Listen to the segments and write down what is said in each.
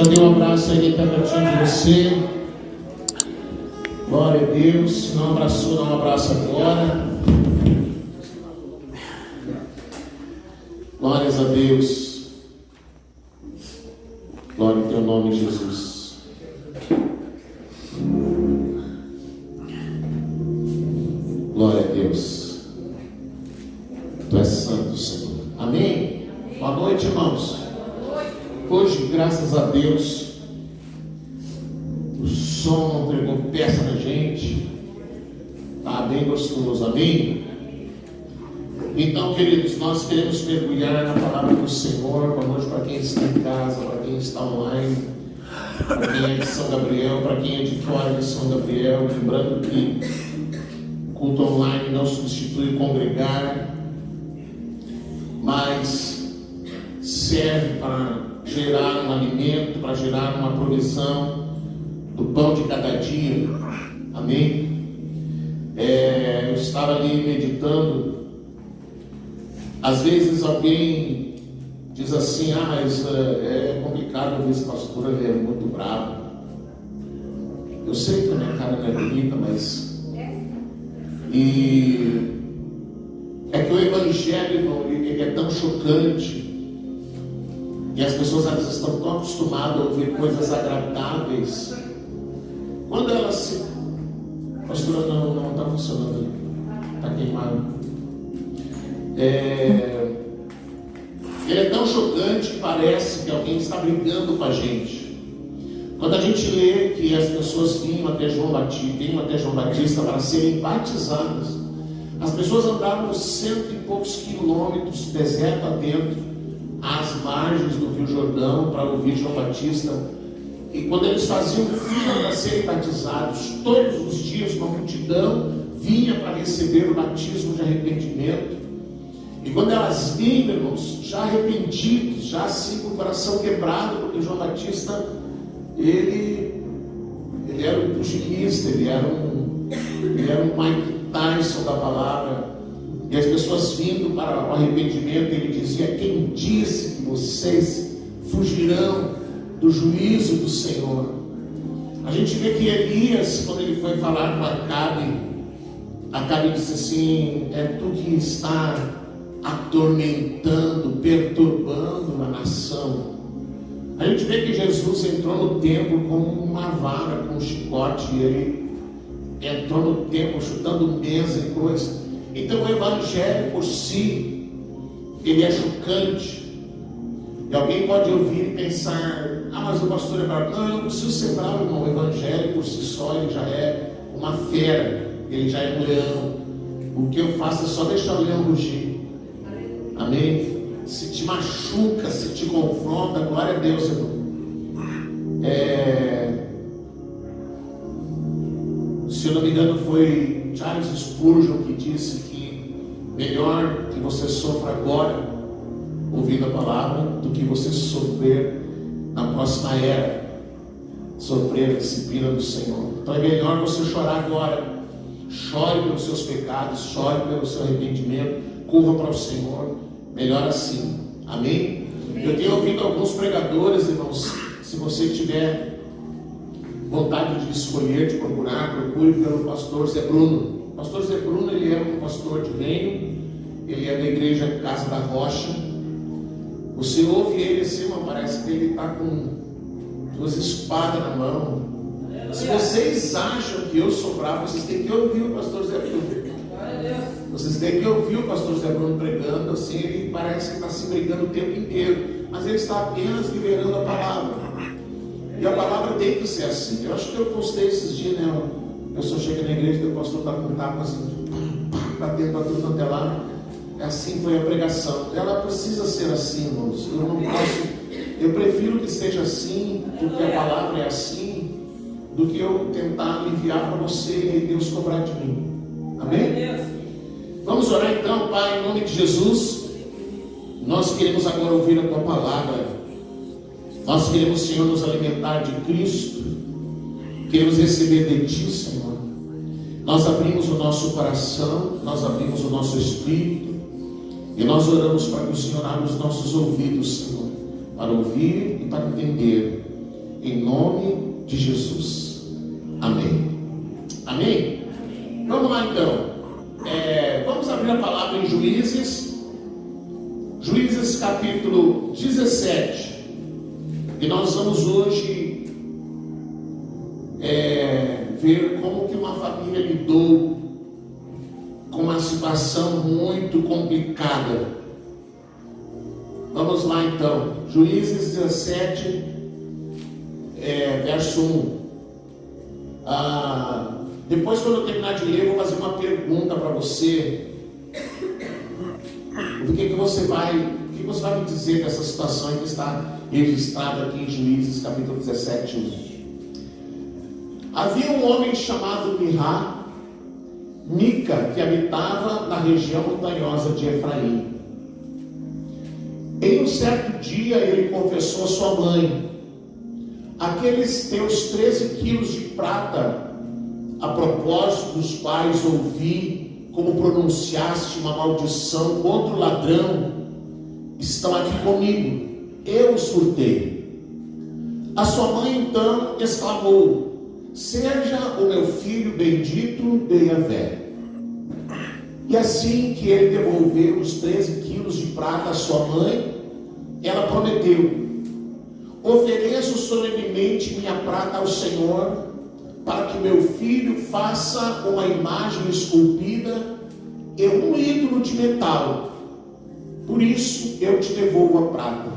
Já deu um abraço aí, está pertinho de você. Glória a Deus. Se não abraçou, dá um abraço agora. Glórias a Deus. Glória ao teu nome, Jesus. Glória a Deus. Tu és santo, Senhor. Amém? Boa noite, irmãos. Hoje, graças a Deus, o som não pegou peça na gente. Está bem gostoso, amém? Então, queridos, nós queremos mergulhar na palavra do Senhor. Boa noite para quem está em casa, para quem está online, para quem é de São Gabriel, para quem é de fora de São Gabriel. Lembrando que culto online não substitui congregar, mas serve para gerar um alimento, para gerar uma provisão do pão de cada dia. Amém? Eu estava ali meditando. Às vezes alguém diz assim: mas é complicado ouvir esse pastor, ele é muito bravo. Eu sei que a minha cara não é bonita, mas é que o evangelho ele é tão chocante, e as pessoas às vezes estão tão acostumadas a ouvir coisas agradáveis. Quando elas se... Pastora, não está funcionando ali, está queimado. Ele é tão chocante que parece que alguém está brigando com a gente. Quando a gente lê que as pessoas vinham até João Batista para serem batizadas, as pessoas andavam 100 e poucos quilômetros, deserto adentro, às margens do Rio Jordão, para ouvir João Batista. E quando eles faziam fila para serem batizados, todos os dias uma multidão vinha para receber o batismo de arrependimento. E quando elas vinham, irmãos, já arrependidos, já assim com o coração quebrado, porque João Batista, ele era um pugilista, ele era um Mike Tyson da palavra. E as pessoas vindo para o arrependimento, ele dizia: quem disse que vocês fugirão do juízo do Senhor? A gente vê que Elias, quando ele foi falar com Acabe disse assim: é tu que está atormentando, perturbando a nação. A gente vê que Jesus entrou no templo com uma vara, com um chicote, e ele entrou no templo chutando mesa e coisas. Então o evangelho por si, ele é chocante. E alguém pode ouvir e pensar: mas o pastor é bravo. Não, eu não preciso ser bravo, irmão. O evangelho por si só, ele já é uma fera, ele já é um leão. O que eu faço é só deixar o leão rugir. Amém? Se te machuca, se te confronta, glória a Deus, irmão. Se eu não me engano, foi Charles Spurgeon que disse que melhor que você sofra agora ouvindo a palavra do que você sofrer na próxima era, sofrer a disciplina do Senhor. Então é melhor você chorar agora. Chore pelos seus pecados, chore pelo seu arrependimento, corra para o Senhor. Melhor assim, amém? Eu tenho ouvido alguns pregadores, irmãos. Se você tiver vontade de escolher, de procurar, procure pelo pastor Zé Bruno. O pastor Zé Bruno, ele é um pastor de reino, ele é da igreja Casa da Rocha. Você ouve ele assim, irmão, parece que ele está com 2 espadas na mão. Se vocês acham que eu sou bravo, vocês têm que ouvir o pastor Zé Bruno. Vocês têm que ouvir o pastor Zé Bruno pregando assim. Ele parece que está se brigando o tempo inteiro, mas ele está apenas liberando a palavra. E a palavra tem que ser assim. Eu acho que eu postei esses dias, né? A pessoa chega na igreja e o pastor está com tapa assim, batendo para tudo quanto é lado. Assim foi a pregação. Ela precisa ser assim, irmãos. Eu não posso. Eu prefiro que seja assim, porque a palavra é assim, do que eu tentar aliviar para você e Deus cobrar de mim. Amém? Vamos orar então, Pai, em nome de Jesus. Nós queremos agora ouvir a Tua palavra. Nós queremos, Senhor, nos alimentar de Cristo. Queremos receber de Ti, Senhor. Nós abrimos o nosso coração, nós abrimos o nosso espírito, e nós oramos para que o Senhor abra os nossos ouvidos, Senhor, para ouvir e para entender. em nome de Jesus. Amém. Amém? Vamos lá então. Vamos abrir a palavra em Juízes. Juízes capítulo 17. E nós vamos hoje ver como que uma família lidou com uma situação muito complicada. Vamos lá então. Juízes 17, verso 1. Depois, quando eu terminar de ler, eu vou fazer uma pergunta para você. O que você vai me dizer dessa situação que está registrada aqui em Juízes capítulo 17, 1. Havia um homem chamado Mica, que habitava na região montanhosa de Efraim. Em um certo dia ele confessou a sua mãe: aqueles teus 13 quilos de prata, a propósito dos quais ouvi como pronunciaste uma maldição contra o ladrão, estão aqui comigo, eu os furtei. A sua mãe então exclamou: seja o meu filho bendito de Yahvé. E assim que ele devolveu os 13 quilos de prata à sua mãe, ela prometeu: ofereço solenemente minha prata ao Senhor, para que meu filho faça uma imagem esculpida e um ídolo de metal. Por isso eu te devolvo a prata.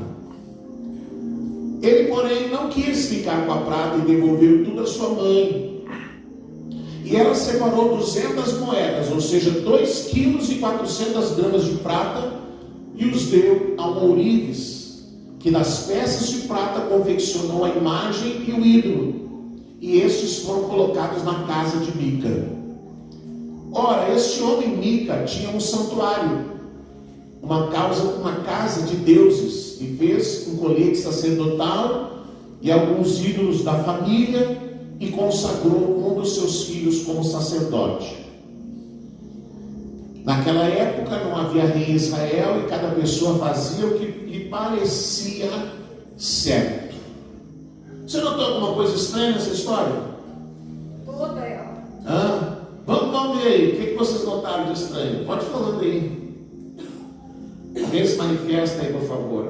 Ele, porém, não quis ficar com a prata e devolveu tudo à sua mãe. E ela separou 200 moedas, ou seja, 2 quilos e 400 gramas de prata, e os deu a um ourives, que das peças de prata confeccionou a imagem e o ídolo. E estes foram colocados na casa de Mica. Ora, este homem Mica tinha um santuário, uma casa de deuses, e fez um colete sacerdotal e alguns ídolos da família, e consagrou um dos seus filhos como sacerdote. Naquela época não havia rei em Israel, e cada pessoa fazia o que lhe parecia certo. Você notou alguma coisa estranha nessa história? Toda ela. Vamos ver aí. O que vocês notaram de estranho? Pode falando aí. Alguém se manifesta aí, por favor.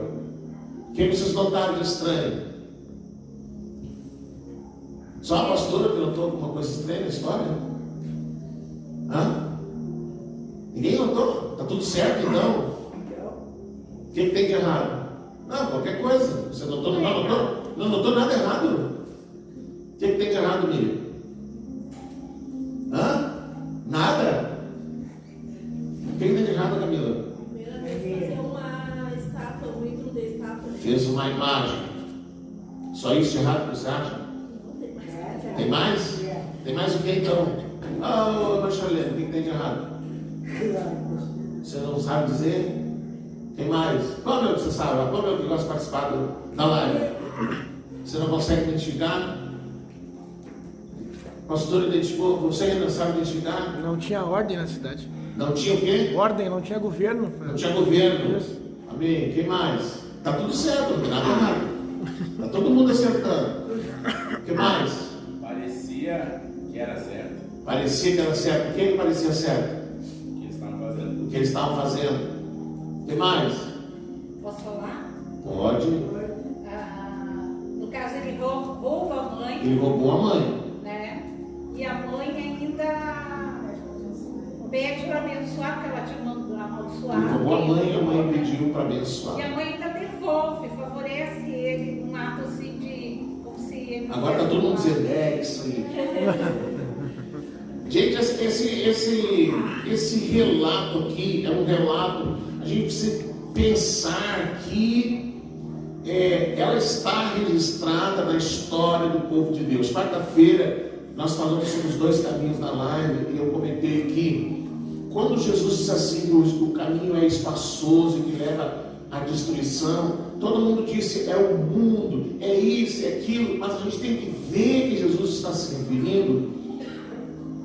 O que vocês notaram de estranho? Só a pastora que notou alguma coisa estranha na história? Ninguém notou? Está tudo certo então? O que tem de errado? Não, qualquer coisa. Você notou? Não notou nada errado? O que tem de errado, Miriam? Nada? O que tem de errado, Camila? Fazer uma estátua, um ídolo de estátua. Fez uma imagem. Só isso de errado que você acha? Não tem mais. Tem mais? Tem mais o que então? Marchelene, o que tem de errado? Você não sabe dizer? Tem mais? Qual é o que você sabe? Qual é o que gosta de participar da live? Você não consegue identificar? O pastor identificou? Você ainda sabe identificar? Não tinha ordem na cidade. Não tinha o quê? Ordem, não tinha governo. Não tinha governo. Isso. Amém. Quem mais? Tá tudo certo, não tem nada errado. Tá todo mundo acertando. O que mais? Parecia que era certo. Parecia que era certo. O que parecia certo? O que eles estavam fazendo. O que eles estavam fazendo. O que mais? Posso falar? Pode. No caso, ele rouba a mãe, Ele roubou a mãe. né? E a mãe ainda pede para abençoar, porque ela tinha amaldiçoado. Ele roubou a mãe e a mãe pediu para abençoar. E a mãe ainda devolve, favorece ele num ato assim de. Como se ele. Agora está todo mundo dizendo, isso aí. Gente, esse relato aqui é um relato, a gente precisa pensar que ela está registrada na história do povo de Deus. Quarta-feira nós falamos sobre os 2 caminhos na live, e eu comentei aqui, quando Jesus disse assim, o caminho é espaçoso e que leva à destruição, todo mundo disse, é o mundo, é isso, é aquilo, mas a gente tem que ver que Jesus está se referindo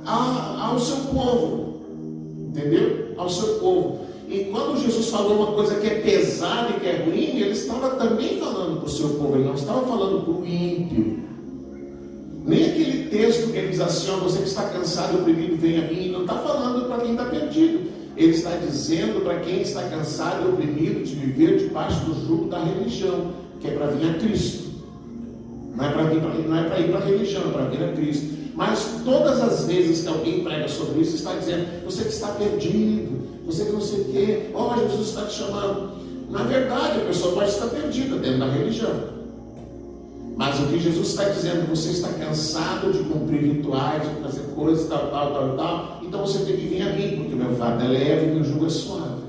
ao seu povo, entendeu? Ao seu povo. e quando Jesus falou uma coisa que é pesada e que é ruim, ele estava também falando para o seu povo, ele não estava falando para o ímpio. Nem aquele texto que ele diz assim, ó, você que está cansado e oprimido, venha a mim, não está falando para quem está perdido. Ele está dizendo para quem está cansado e oprimido de viver debaixo do jugo da religião, que é para vir a Cristo. Não é para ir para a religião, é para vir a Cristo. Mas todas as vezes que alguém prega sobre isso, está dizendo, você que está perdido, você que não sei o quê, ó, Jesus está te chamando. Na verdade, a pessoa pode estar perdida dentro da religião. Mas o que Jesus está dizendo, você está cansado de cumprir rituais, de fazer coisas, tal, então você tem que vir a mim, porque o meu fardo é leve e o meu jugo é suave.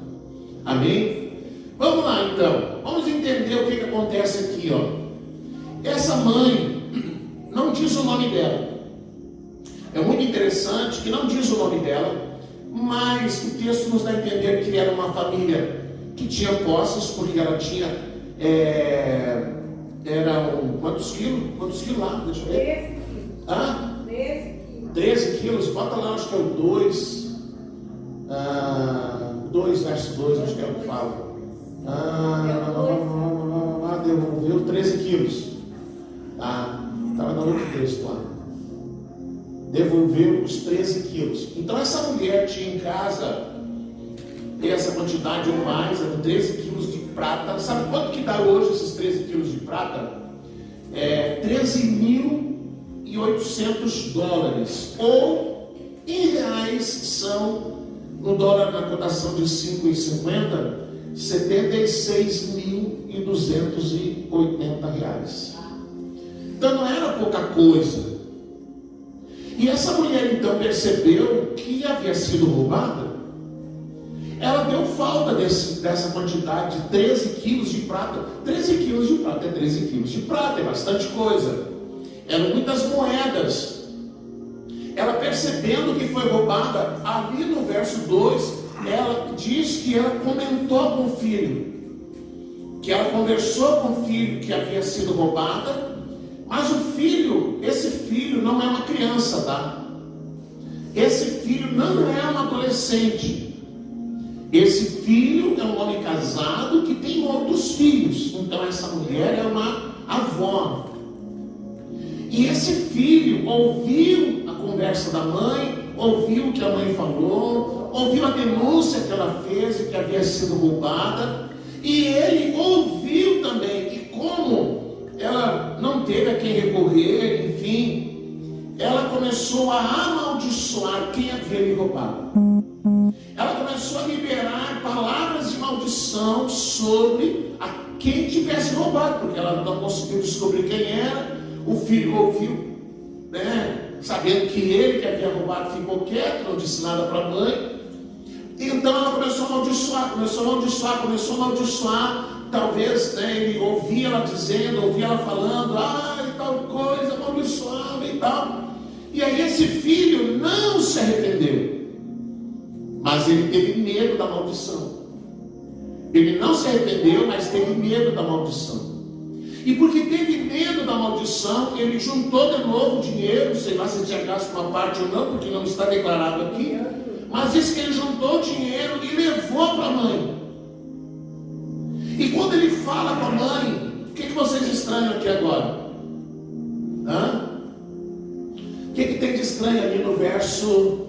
Amém? Vamos lá então, vamos entender o que acontece aqui, ó. Essa mãe não diz o nome dela. É muito interessante que não diz o nome dela, mas o texto nos dá a entender que era uma família que tinha posses, porque ela tinha eram quantos quilos? Quantos quilos lá? Deixa eu ver. 13 quilos. Hã? 13 quilos. 13 quilos. Bota lá, acho que é o 2. 2 verso 2, acho que é o que fala. Devolveu 13 quilos. Estava no outro texto lá. Devolveu os 13 quilos. Então essa mulher tinha em casa essa quantidade ou mais, eram 13 quilos de prata. Sabe quanto que dá hoje esses 13 quilos de prata? 13.800 dólares. Ou em reais são, no dólar na cotação de 5,50, 76.280 reais. Então não era pouca coisa. E essa mulher então percebeu que havia sido roubada. Ela deu falta dessa quantidade de 13 quilos de prata. 13 quilos de prata é 13 quilos de prata, é bastante coisa. Eram muitas moedas. Ela percebendo que foi roubada, ali no verso 2, ela diz que ela comentou com o filho, que ela conversou com o filho que havia sido roubada, mas o filho, esse filho não é uma criança, tá? Esse filho não é um adolescente. Esse filho é um homem casado que tem outros filhos. Então essa mulher é uma avó. E esse filho ouviu a conversa da mãe, ouviu o que a mãe falou, ouviu a denúncia que ela fez e que havia sido roubada. E ele ouviu também que como ela não teve a quem recorrer, enfim, ela começou a amaldiçoar quem havia lhe roubado. Ela começou a liberar palavras de maldição sobre a quem tivesse roubado, porque ela não conseguiu descobrir quem era. O filho ouviu, sabendo que ele que havia roubado ficou quieto, não disse nada para a mãe. Então ela começou a amaldiçoar. Talvez ele ouvia ela dizendo, ouvia ela falando, e tal coisa, amaldiçoava e tal. E aí esse filho não se arrependeu. Mas ele teve medo da maldição. Ele não se arrependeu, mas teve medo da maldição. E porque teve medo da maldição, ele juntou de novo dinheiro, sei lá se tinha gasto uma parte ou não, porque não está declarado aqui. Mas diz que ele juntou dinheiro e levou para a mãe. E quando ele fala com a mãe, o que vocês estranham aqui agora? O que tem de estranho ali no verso...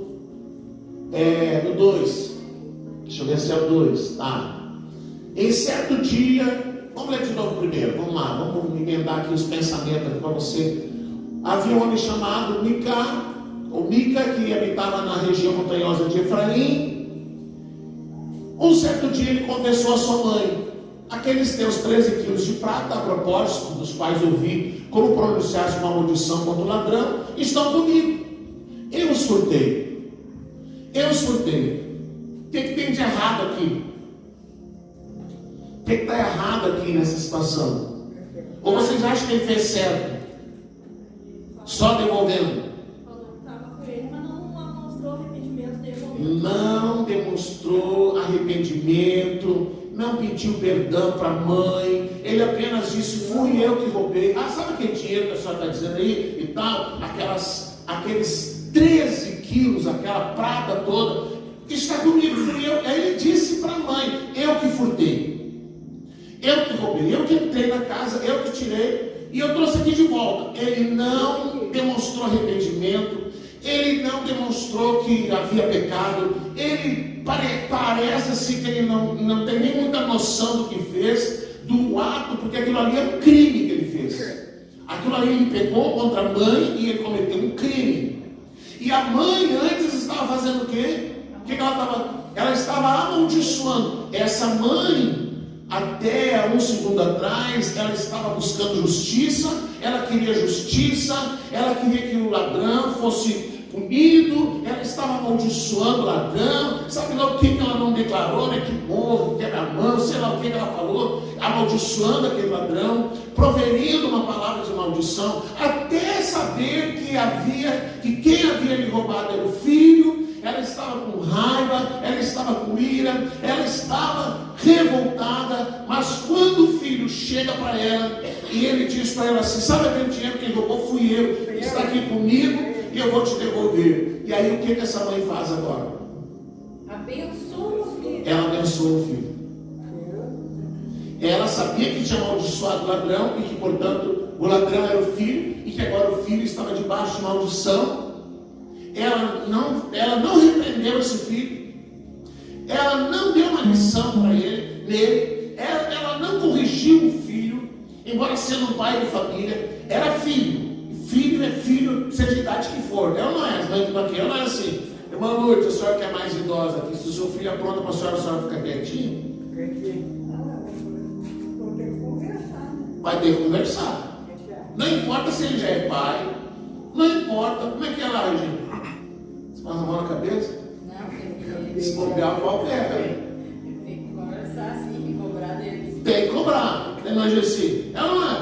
no 2, deixa eu ver se é o 2, Em certo dia, vamos ler de novo primeiro, vamos lá, vamos emendar aqui os pensamentos aqui para você. Havia um homem chamado Mica, que habitava na região montanhosa de Efraim. Um certo dia ele confessou a sua mãe: aqueles teus 13 quilos de prata, a propósito dos quais ouvi como pronunciaste uma maldição contra o ladrão, estão comigo. Eu os furtei. O que tem de errado aqui? O que está errado aqui nessa situação? Ou vocês acham que ele fez certo? Só devolvendo? Estava com ele, mas não mostrou arrependimento dele. Não demonstrou arrependimento, não pediu perdão para a mãe. Ele apenas disse: fui eu que roubei. Sabe aquele dinheiro que a senhora está dizendo aí e tal? Aqueles 13 quilos, aquela prata toda, que está comigo fui eu. Aí ele disse para a mãe: eu que furtei, eu que roubei, eu que entrei na casa, eu que tirei, e eu trouxe aqui de volta. Ele não demonstrou arrependimento, ele não demonstrou que havia pecado, ele parece-se que ele não tem nem muita noção do que fez, do ato, porque aquilo ali é um crime que ele fez. Aquilo ali ele pecou contra a mãe e ele cometeu um crime. E a mãe antes estava fazendo o quê? O que ela estava? Ela estava amaldiçoando. Essa mãe, até um segundo atrás, ela estava buscando justiça, ela queria justiça, ela queria que o ladrão fosse punido, ela estava amaldiçoando o ladrão, sabe lá o que ela não declarou, né? Que morro, que era mão, sei lá o que ela falou, amaldiçoando aquele ladrão, proferindo uma palavra de maldição, até saber que quem havia lhe roubado era o filho. Ela estava com raiva, ela estava com ira, ela estava revoltada, mas quando o filho chega para ela e ele diz para ela assim: sabe aquele dinheiro que ele roubou? Fui eu, está aqui comigo e eu vou te devolver. E aí o que essa mãe faz agora? Abençoa o filho. Ela abençoa o filho. Ela sabia que tinha amaldiçoado o ladrão e que, portanto, o ladrão era o filho e que agora o filho estava debaixo de maldição. Ela não repreendeu esse filho, ela não deu uma lição para nele, ela não corrigiu o filho, embora sendo um pai de família, era filho. Filho é filho, seja de idade que for. Ela não é, as mães aqui, ela não é assim: irmã Lourdes, a senhora que é mais idosa aqui, se o seu filho apronta para a senhora fica quietinha? Vai ter que conversar. Não importa se ele já é pai, não importa. Como é que é lá, gente? Você faz a mão na cabeça? Não, se bobear, o pau pega. Tem que conversar assim, e cobrar deles. Tem que cobrar, não é assim? Ela não é.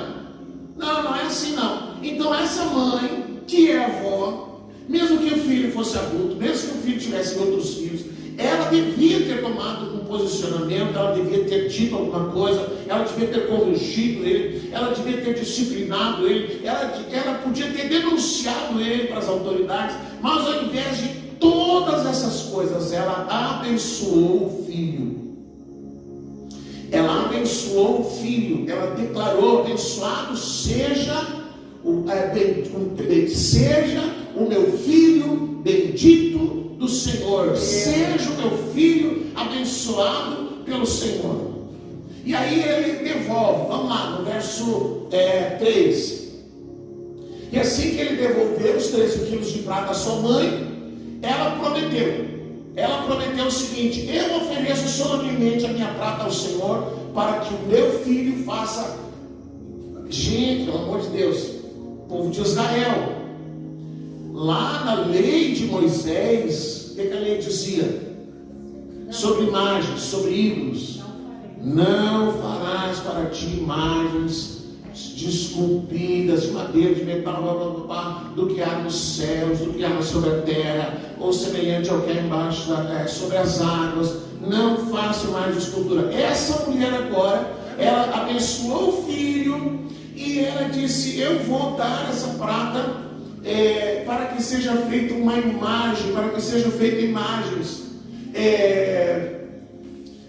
Não é assim não. Então essa mãe, que é avó, mesmo que o filho fosse adulto, mesmo que o filho tivesse outros filhos, ela devia ter tomado um posicionamento, ela devia ter dito alguma coisa, ela devia ter corrigido ele, ela devia ter disciplinado ele, ela podia ter denunciado ele para as autoridades, mas ao invés de todas essas coisas, ela abençoou o filho. Ela abençoou o filho, ela declarou: abençoado seja o meu filho bendito do Senhor, seja o meu filho abençoado pelo Senhor. E aí ele devolve, vamos lá, no verso 3. E assim que ele devolveu os 13 quilos de prata à sua mãe, ela prometeu o seguinte: eu ofereço solenemente a minha prata ao Senhor, para que o meu filho faça. Gente, pelo amor de Deus, povo de Israel, lá na lei de Moisés, o que a lei dizia? Sobre imagens, sobre ídolos. Não farás para ti imagens esculpidas de madeira, de metal, do que há nos céus, do que há sobre a terra, ou semelhante ao que há embaixo sobre as águas. Não faça mais escultura. Essa mulher agora, ela abençoou o filho e ela disse: eu vou dar essa prata para que seja feita uma imagem, para que sejam feitas imagens,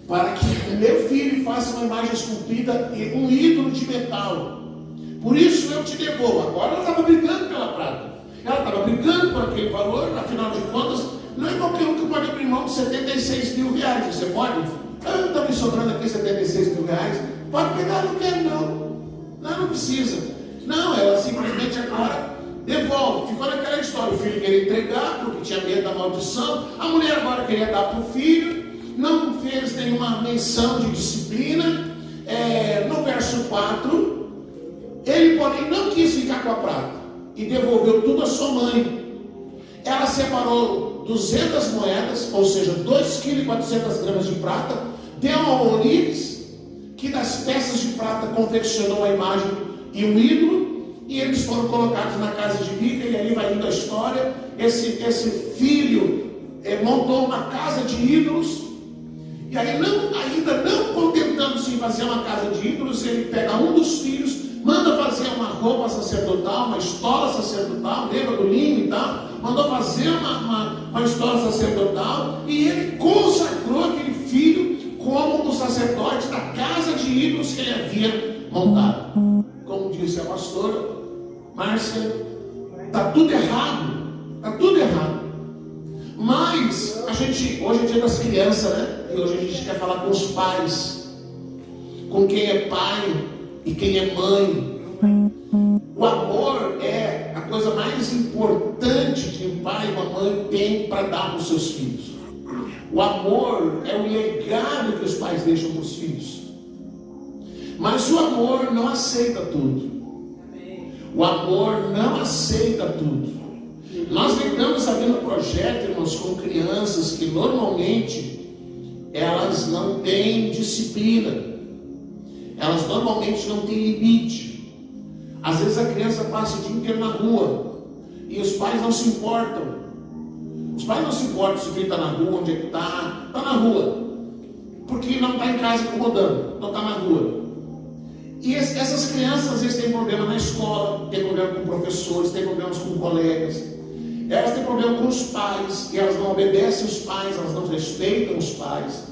para que o meu filho faça uma imagem esculpida e um ídolo de metal. Por isso eu te devolvo. Agora ela estava brigando pela prata, ela estava brigando por aquele valor. Afinal de contas, não é qualquer um que pode abrir mão de 76 mil reais. Você pode? Está me sobrando aqui 76 mil reais. Pode pegar, não quero não precisa. Não, ela simplesmente agora devolve. Ficou naquela história: o filho queria entregar porque tinha medo da maldição, a mulher agora queria dar para o filho, não fez nenhuma menção de disciplina. No verso 4, ele porém não quis ficar com a prata e devolveu tudo à sua mãe. Ela separou 200 moedas, ou seja, 2,4 kg de prata, deu ao ourives, que das peças de prata confeccionou a imagem e um ídolo, e eles foram colocados na casa de Mica. E ali vai indo a história. Esse filho montou uma casa de ídolos, e aí ainda não contentando-se em fazer uma casa de ídolos, ele pega um dos filhos, manda fazer uma roupa sacerdotal, uma estola sacerdotal, lembra do linho e tal? Mandou fazer uma estola sacerdotal, e ele consagrou aquele filho como um sacerdote da casa de ídolos que ele havia montado. Como disse a pastora Márcia, está tudo errado, está tudo errado. Mas hoje é dia das crianças, né? E hoje a gente quer falar com os pais, com quem é pai e quem é mãe. O amor é a coisa mais importante que um pai e uma mãe têm para dar para os seus filhos. O amor é o legado que os pais deixam para os filhos. Mas o amor não aceita tudo. O amor não aceita tudo. Nós lidamos aqui no projeto, irmãos, com crianças que normalmente elas não têm disciplina. Elas normalmente não têm limite. Às vezes a criança passa o dia inteiro na rua e os pais não se importam. Os pais não se importam se o filho está na rua, onde é que está. Está na rua, porque não está em casa incomodando, não está na rua. E essas crianças às vezes têm problema na escola, têm problema com professores, têm problemas com colegas. Elas têm problema com os pais, e elas não obedecem os pais, elas não respeitam os pais.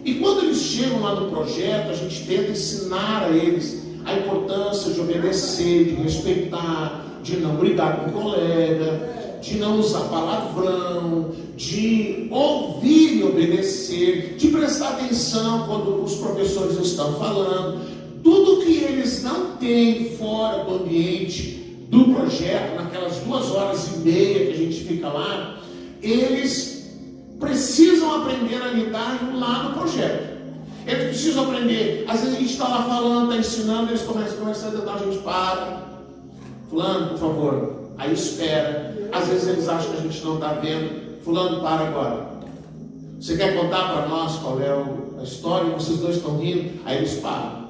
E quando eles chegam lá no projeto, a gente tenta ensinar a eles a importância de obedecer, de respeitar, de não brigar com o colega, de não usar palavrão, de ouvir e obedecer, de prestar atenção quando os professores estão falando. Tudo que eles não têm fora do ambiente do projeto, naquelas 2h30 que a gente fica lá, eles precisam aprender a lidar lá no projeto. Eles precisam aprender. Às vezes a gente está lá falando, está ensinando, eles começam a conversar, então a gente para. Fulano, por favor. Aí espera. Às vezes eles acham que a gente não está vendo. Fulano, para agora. Você quer contar para nós qual é a história? Vocês dois estão rindo. Aí eles param.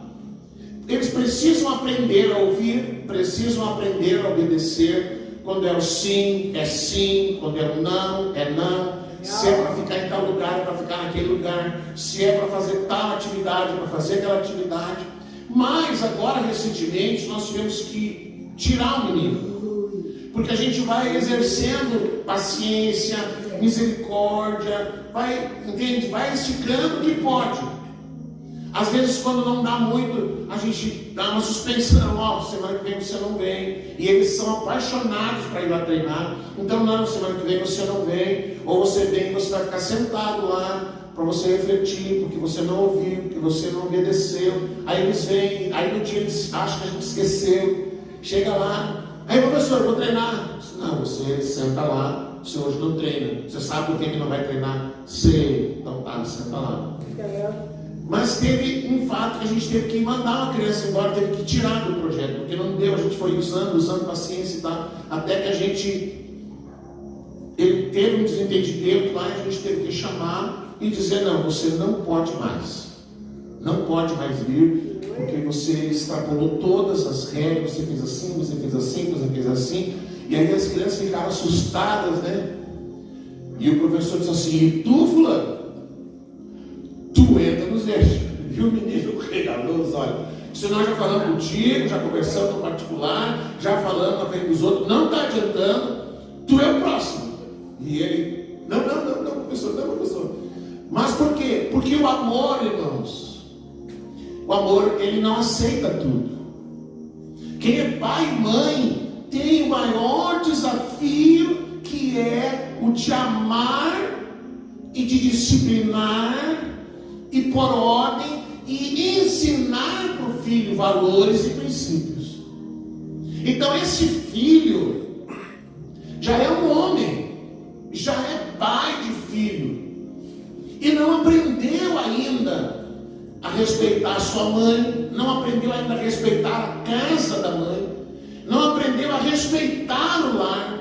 Eles precisam aprender a ouvir, precisam aprender a obedecer. Quando é o sim, é sim. Quando é o não, é não. Se é para ficar em tal lugar, é para ficar naquele lugar. Se é para fazer tal atividade, é para fazer aquela atividade. Mas agora, recentemente, nós tivemos que tirar o menino, porque a gente vai exercendo paciência, misericórdia, vai esticando o que pode. Às vezes, quando não dá muito, a gente dá uma suspensão. Semana que vem você não vem. E eles são apaixonados para ir lá treinar. Então, não, semana que vem você não vem. Ou você vem e você vai ficar sentado lá para você refletir, porque você não ouviu, porque você não obedeceu. Aí eles vêm, aí no dia eles acham que a gente esqueceu. Chega lá, aí professor, eu vou treinar. Não, você senta lá, você hoje não treina. Você sabe por que não vai treinar? Sei, então tá, senta lá. Mas teve um fato que a gente teve que mandar uma criança embora, teve que tirar do projeto, porque não deu, a gente foi usando paciência e tal, até que ele teve um desentendimento lá, e a gente teve que chamar e dizer, não, você não pode mais vir, porque você extrapolou todas as regras, você fez assim, você fez assim, você fez assim, e aí as crianças ficaram assustadas, né? E o professor disse assim, e tu, fulano? Tu entra nos eixos. E o menino regalou os olhos. Se nós já falamos contigo, já conversamos no particular, já falamos na frente dos outros, não está adiantando, tu é o próximo. E ele, não, professor. Mas por quê? Porque o amor, irmãos, o amor, ele não aceita tudo. Quem é pai e mãe tem o maior desafio, que é o de amar e de disciplinar e pôr ordem e ensinar para o filho valores e princípios. Então esse filho já é um homem, já é pai de filho, e não aprendeu ainda a respeitar a sua mãe, não aprendeu ainda a respeitar a casa da mãe, não aprendeu a respeitar o lar,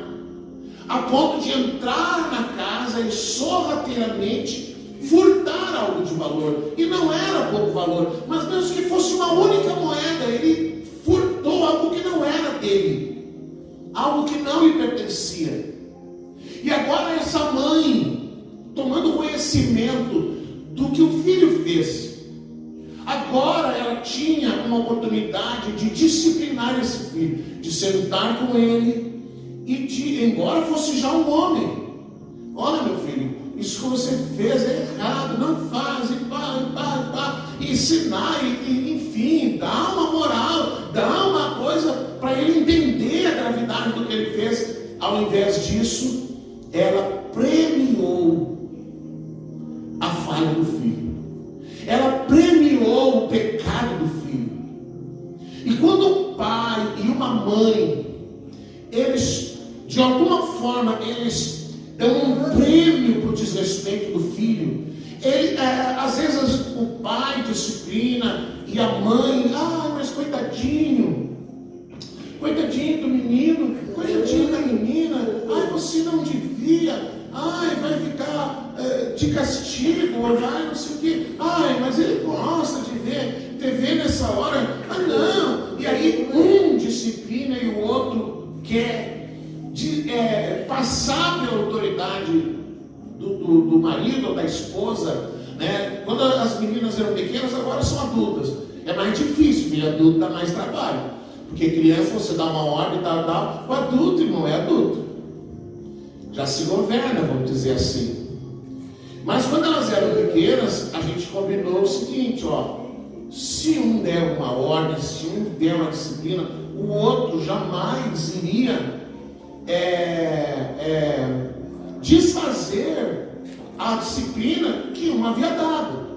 a ponto de entrar na casa e sorrateiramente furtar algo de valor. E não era pouco valor, mas mesmo que fosse uma única moeda, ele furtou algo que não era dele, algo que não lhe pertencia. E agora essa mãe, tomando conhecimento do que o filho fez, agora ela tinha uma oportunidade de disciplinar esse filho, de sentar com ele e de, embora fosse já um homem, olha meu filho, isso que você fez é errado, não faz, e ensinar, enfim, dá uma moral, dá uma coisa para ele entender a gravidade do que ele fez. Ao invés disso, ela premiou a falha do filho, ela premiou o pecado do filho. E quando um pai e uma mãe, eles, de alguma forma, eles dão um prêmio para o desrespeito do filho, às vezes o pai disciplina e a mãe, mas coitadinho do menino, coitadinho da menina, você não devia, vai ficar de castigo, ou vai não sei o que, mas ele gosta de ver TV nessa hora, não, e aí um disciplina e o outro quer passar pela autoridade do marido ou da esposa, né? Quando as meninas eram pequenas, agora são adultas, é mais difícil, filho adulto dá mais trabalho, porque criança você dá uma ordem, tal, o adulto, irmão, é adulto, já se governa, vamos dizer assim. Mas quando elas eram pequenas, a gente combinou o seguinte, se um der uma ordem, se um der uma disciplina, o outro jamais iria desfazer a disciplina que um havia dado.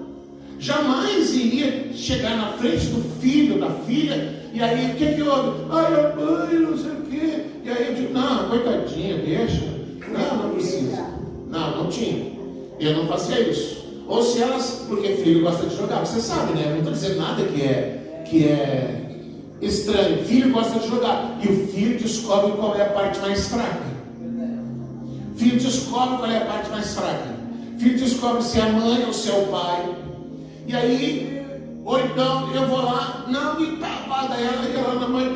Jamais iria chegar na frente do filho, da filha, e aí o que houve? A mãe, não sei o quê. E aí eu digo, não, coitadinha, deixa. Não precisa. Não tinha. Eu não fazia isso. Ou se elas, porque filho gosta de jogar, você sabe, né? Eu não estou dizendo nada que é estranho. Filho gosta de jogar. E o filho descobre qual é a parte mais fraca. Filho descobre qual é a parte mais fraca. Filho descobre se é a mãe ou se é o pai. E aí, ou então eu vou lá, e tapada ela, e ela na mãe,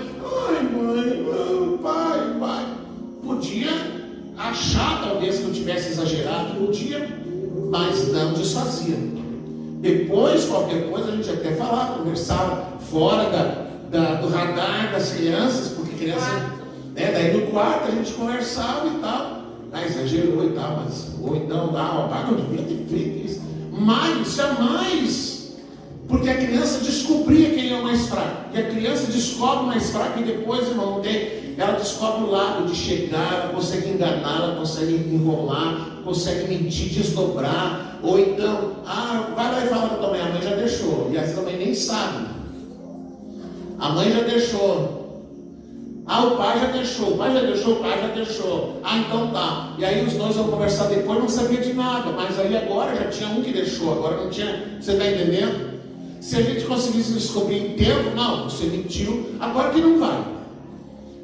mãe, pai. Podia achar talvez que eu tivesse exagerado, podia, mas não desfazia. Depois, qualquer coisa, a gente até falava, conversava fora do radar das crianças, porque criança, né, daí no quarto a gente conversava e tal, exagerou e tal, mas, ou então, o pai não devia ter feito isso, mas jamais, porque a criança descobria quem é o mais fraco, e a criança descobre o mais fraco, e depois, irmão, ela descobre o lado de chegar, ela consegue enganar, ela consegue enrolar, consegue mentir, desdobrar, ou então, vai lá e fala para a tua mãe, a mãe já deixou, e às vezes a mãe nem sabe, a mãe já deixou, o pai já deixou, então tá, e aí os dois vão conversar depois, não sabia de nada, mas aí agora já tinha um que deixou, agora não tinha, você está entendendo? Se a gente conseguisse descobrir em tempo, não, você mentiu, agora que não vai.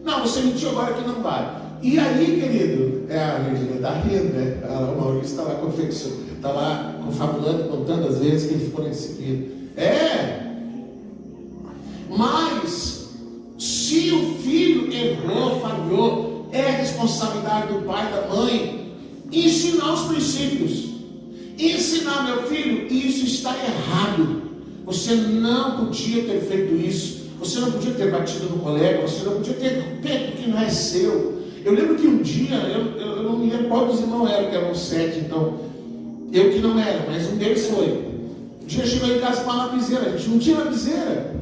Não, você mentiu, agora que não vai. E aí, querido, a Virgínia está rindo, né? O Maurício está lá está lá confabulando, contando as vezes que ele ficou nesse filho. Mas, se o filho errou, falhou, é responsabilidade do pai, da mãe, ensinar os princípios. Ensinar, meu filho, isso está errado. Você não podia ter feito isso. Você não podia ter batido no colega. Você não podia ter feito o que não é seu. Eu lembro que um dia, eu não me lembro qual dos irmãos eram, que eram 7, então, eu que não era, mas um deles foi. Um dia chegou em casa com uma lapiseira, a gente não tinha lapiseira.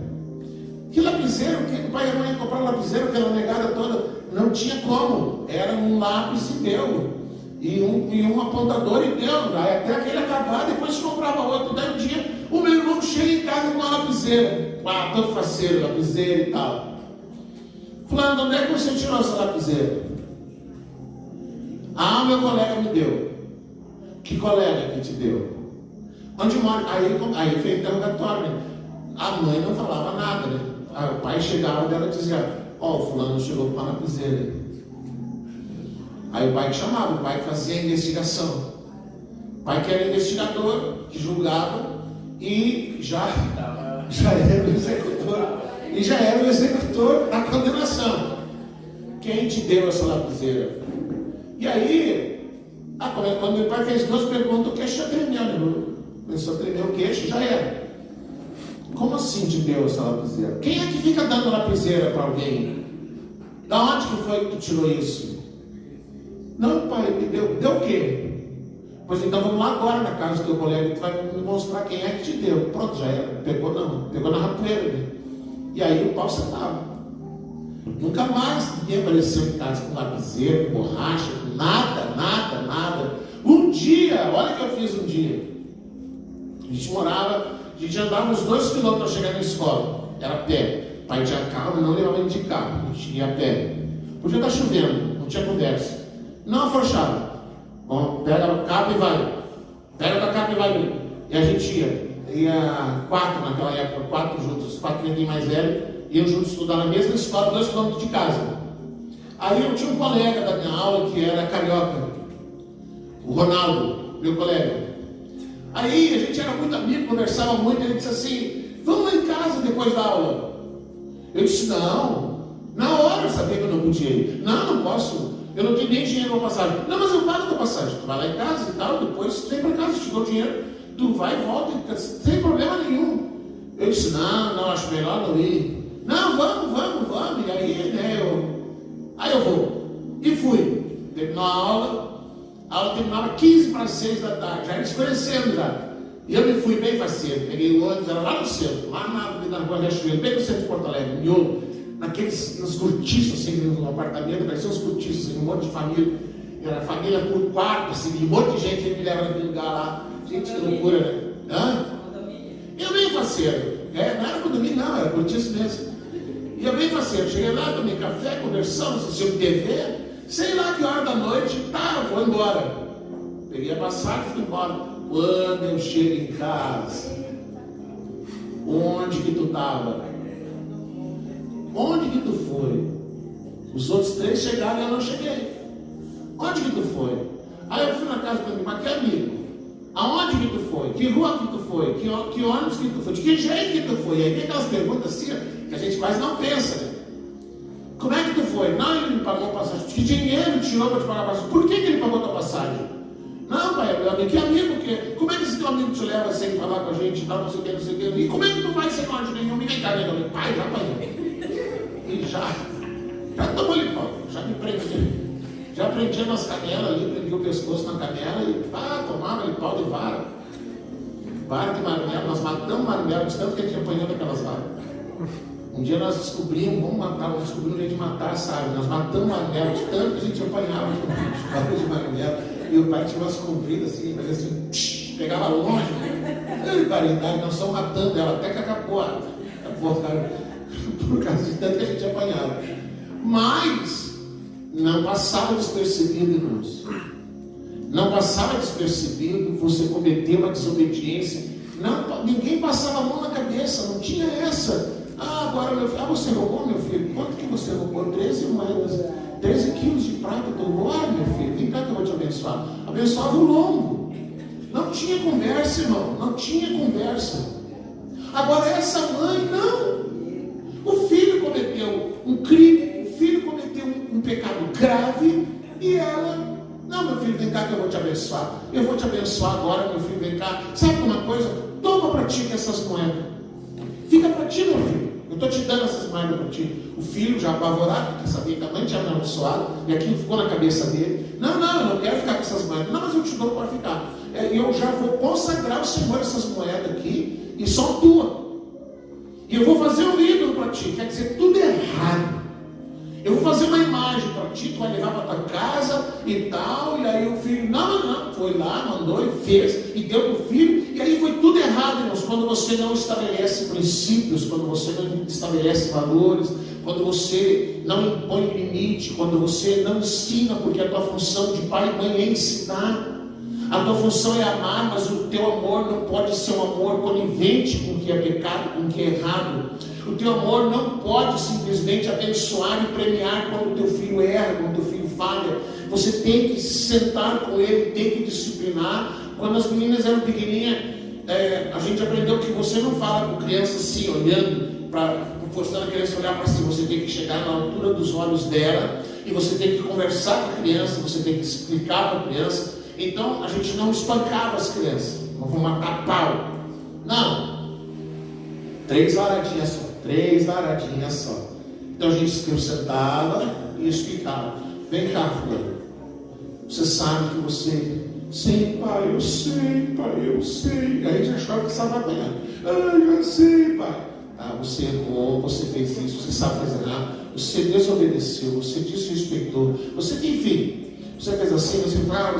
Que lapiseira? O que o pai e a mãe iam comprar lapiseira, aquela negada toda? Não tinha como, era um lápis e deu. E um apontador e deu, até aquele acabar, depois se comprava outro. Daí um dia, o meu irmão chega em casa com uma lapiseira, todo faceiro, lapiseira e tal. Fulano, onde é que você tirou essa lapiseira? Meu colega me deu. Que colega que te deu? Onde mora? Aí veio interrogatório, né? A mãe não falava nada, né? Aí o pai chegava dela e dizia, o fulano chegou com a lapiseira. Aí o pai que chamava, o pai que fazia a investigação. O pai que era investigador, que julgava e já era o executor. E já era o executor da condenação. Quem te deu essa lapiseira? E aí, quando meu pai fez 2 perguntas, o queixo já tremeu, né? Começou a tremer o queixo, já era. Como assim te deu essa lapiseira? Quem é que fica dando lapiseira para alguém? Da onde que foi que tu tirou isso? Não, pai, me deu. Deu o quê? Pois então vamos lá agora na casa do teu colega, tu vai me mostrar quem é que te deu. Pronto, já era. Pegou na ratoeira, né? E aí o pau sentava. Nunca mais ninguém apareceu em casa com lapiseira, com borracha, com nada. Um dia, olha o que eu fiz um dia. A gente andava uns 2 quilômetros para chegar na escola. Era a pé. O pai tinha carro, não levava ele de carro. A gente ia a pé. Podia estar chovendo, não tinha conversa. Não afrouxava. Bom, pega a capa e vai. Pega a capa e vai. E a gente ia 4 naquela época, 4 juntos, 4 meninos mais velhos, iam juntos estudar na mesma escola, 2 quilômetros de casa. Aí eu tinha um colega da minha aula que era carioca, o Ronaldo, meu colega. Aí a gente era muito amigo, conversava muito, ele disse assim, vamos lá em casa depois da aula. Eu disse, não. Na hora eu sabia que eu não podia ir. Não posso. Eu não tenho nem dinheiro para passagem. Não, mas eu pago a tua passagem. Tu vai lá em casa e tal, depois tu vem para casa, te dou dinheiro. Tu vai e volta, sem problema nenhum. Eu disse, não, acho melhor não ir. Não, vamos. E aí, né, eu vou. E fui. Terminou a aula terminava 15 para 6 da tarde, já escurecendo já. E eu me fui bem faceiro, peguei o ônibus, era lá no centro, lá na rua Riachuelo, bem no centro de Porto Alegre, no miolo, nos cortiços, assim, no apartamento, parecia uns cortiços, assim, um monte de família, era família por quarto, assim, um monte de gente que me leva naquele lugar lá, gente, que loucura, né? Eu bem faceiro, não era condomínio não, era cortiço mesmo. E eu bem faceiro, cheguei lá, tomei café, conversamos, assisti um TV, sei lá que hora da noite, eu vou embora. Peguei a passagem e fui embora. Quando eu chego em casa, onde que tu estava? Onde que tu foi? Os outros 3 chegaram e eu não cheguei. Onde que tu foi? Aí eu fui na casa do meu irmão, que amigo? Aonde que tu foi? Que rua que tu foi? Que ônibus que tu foi? De que jeito que tu foi? E aí tem aquelas perguntas assim, que a gente quase não pensa, né? Como é que tu foi? Não, ele me pagou a passagem. Que dinheiro ele tirou para te pagar a passagem? Por que ele pagou a tua passagem? Não, pai, meu amigo, que amigo que é? Como é que esse teu amigo te leva sem falar com a gente? Não sei o que. E como é que tu vai sem ordem nenhuma? Ninguém tá vendo? Pai, já pai. E já tomou ele pau. Já me prendi. Já prendia nas canelas ali, prendia o pescoço na canela e tomava ele pau de vara. Vara de marmelo. Nós matamos marmelo de tanto que a gente apanhou daquelas varas. Um dia nós descobrimos, vamos descobrir um jeito de matar, sabe? Nós matamos marmelo de tanto que a gente apanhava de marmelo. E o pai tinha umas compridas assim, fazia assim, pegava longe. Caridade, nós estamos matando ela, até que acabou a porra, por causa de tanto que a gente apanhava. Mas não passava despercebido, irmãos. Não passava despercebido, você cometeu uma desobediência. Ninguém passava a mão na cabeça, não tinha essa. Agora meu filho, você roubou, meu filho? Quanto que você roubou? 13 moedas, 13 quilos de prata. Olha, meu filho, vem cá que eu vou te abençoar. Abençoava o lombo. Não tinha conversa, irmão, não tinha conversa. Agora essa mãe, não. O filho cometeu um crime, o filho cometeu um pecado grave, e ela, não, meu filho, vem cá que eu vou te abençoar. Eu vou te abençoar agora, meu filho, vem cá. Sabe uma coisa? Toma para ti essas moedas. Fica para ti, meu filho. Eu estou te dando essas moedas para ti. O filho, já apavorado, porque sabia que a mãe tinha abençoado, e aquilo ficou na cabeça dele. Não, eu não quero ficar com essas moedas. Não, mas eu te dou para ficar. Eu já vou consagrar ao Senhor essas moedas aqui, e são tuas. E eu vou fazer um ídolo para ti. Quer dizer, tudo errado. Eu vou fazer uma imagem para ti, tu vai levar para tua casa e tal. E aí o filho, não, foi lá, mandou e fez, e deu para o filho. E aí foi tudo errado, irmãos. Quando você não estabelece princípios, quando você não estabelece valores, quando você não impõe limite, quando você não ensina, porque a tua função de pai e mãe é ensinar. A tua função é amar, mas o teu amor não pode ser um amor conivente com o que é pecado, com o que é errado. O teu amor não pode simplesmente abençoar e premiar quando o teu filho erra, quando o teu filho falha. Você tem que sentar com ele, tem que disciplinar. Quando as meninas eram pequenininhas, a gente aprendeu que você não fala com criança assim, olhando, forçando a criança a olhar para si. Você tem que chegar na altura dos olhos dela e você tem que conversar com a criança, você tem que explicar para a criança. Então a gente não espancava as crianças, não vou matar pau. Não. 3 varadinhas só, 3 varadinhas só. Então a gente sentava e explicava. Vem cá, fulano. Você sabe que você... Sim, pai, eu sei, pai, eu sei. Aí a gente achava que estava apanhando. Eu sei, pai. Ah, você errou, você fez isso, você sabe fazer nada, você desobedeceu, você desrespeitou, você tem filho. Você fez assim, você fala,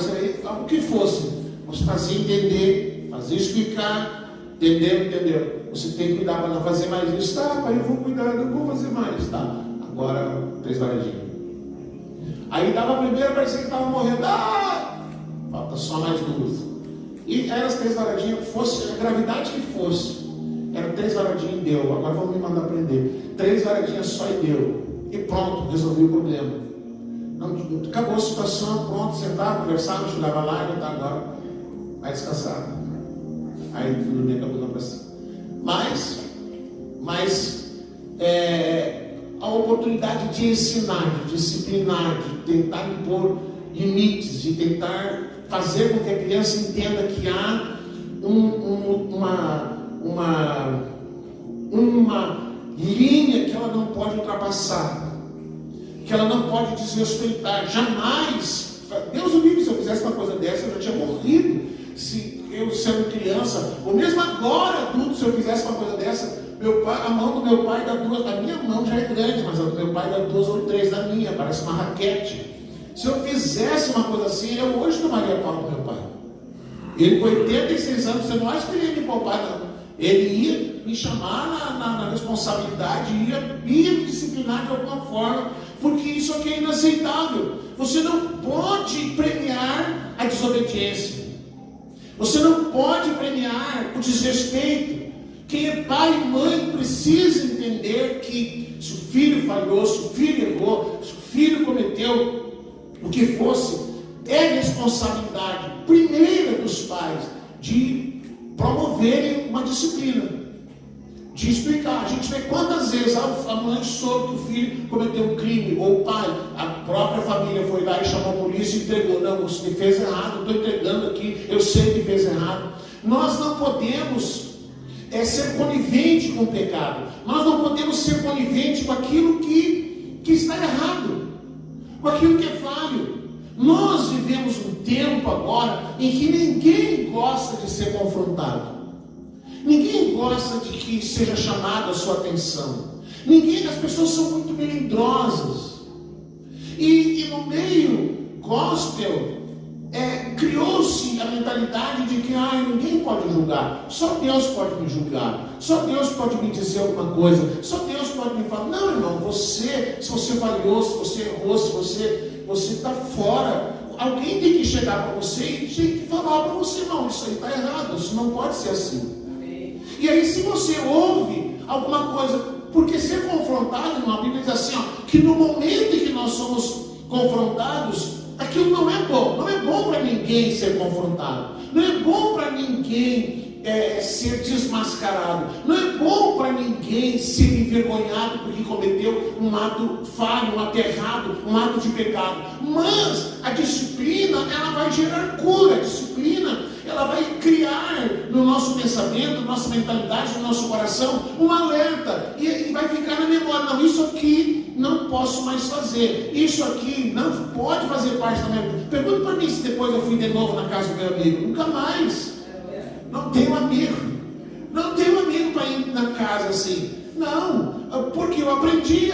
o que fosse. Você fazia entender, fazia explicar, entendeu? Você tem que cuidar para não fazer mais isso. Tá, pai, eu vou cuidar, não vou fazer mais. Tá, agora 3 varadinhas. Aí dava a primeira, parecia que estava morrendo. Falta só mais 2. E eram as 3 varadinhas, fosse a gravidade que fosse. Eram 3 varadinhas e deu. Agora vamos me mandar prender. 3 varadinhas só e deu. E pronto, resolvi o problema. Não, acabou a situação, pronto, sentava, conversava, chegava lá e não está agora. Vai descansar. Aí tudo bem, acabou não passando. Mas a oportunidade de ensinar, de disciplinar, de tentar impor limites, de tentar fazer com que a criança entenda que há uma linha que ela não pode ultrapassar, que ela não pode desrespeitar, jamais. Deus o livre, se eu fizesse uma coisa dessa, eu já tinha morrido. Se eu sendo criança, ou mesmo agora adulto, se eu fizesse uma coisa dessa, a mão do meu pai dá 2, a minha mão já é grande, mas a do meu pai dá 2 ou 3 da minha, parece uma raquete. Se eu fizesse uma coisa assim, eu hoje tomaria pau do meu pai. Ele com 86 anos, você não acha que ele ia me poupar, não? Ele ia me chamar na responsabilidade, ia me disciplinar de alguma forma, porque isso aqui é inaceitável. Você não pode premiar a desobediência. Você não pode premiar o desrespeito. Quem é pai e mãe precisa entender que se o filho falhou, se o filho errou, se o filho cometeu o que fosse, é responsabilidade primeira dos pais de promoverem uma disciplina, de explicar. A gente vê quantas vezes a mãe soube que o filho cometeu um crime, ou o pai, a própria família foi lá e chamou a polícia e entregou. Não, você fez errado, estou entregando aqui, eu sei que fez errado. Nós não podemos ser conivente com o pecado. Nós não podemos ser conivente com aquilo que está errado, com aquilo que é falho. Nós vivemos um tempo agora em que ninguém gosta de ser confrontado. Ninguém gosta de que seja chamado a sua atenção. As pessoas são muito melindrosas. E no meio gospel, criou-se a mentalidade de que ninguém pode julgar, só Deus pode me julgar, só Deus pode me dizer alguma coisa, só Deus pode me falar. Não, irmão, se você falhou, se você errou, se você está fora, alguém tem que chegar para você e tem que falar para você: não, isso aí está errado, isso não pode ser assim. E aí, se você ouve alguma coisa, porque ser confrontado, irmão, a Bíblia diz assim, que no momento em que nós somos confrontados, aquilo não é bom. Não é bom para ninguém ser confrontado. Não é bom para ninguém ser desmascarado. Não é bom para ninguém ser envergonhado porque cometeu um ato falho, um ato errado, um ato de pecado. Mas a disciplina, ela vai gerar cura. A disciplina, ela vai criar no nosso pensamento, na nossa mentalidade, no nosso coração, um alerta. E vai ficar na memória: não, isso aqui não posso mais fazer. Isso aqui não pode fazer parte da minha vida. Pergunta para mim se depois eu fui de novo na casa do meu amigo. Nunca mais. Não tenho amigo. Não tenho amigo para ir na casa assim. Não, porque eu aprendi.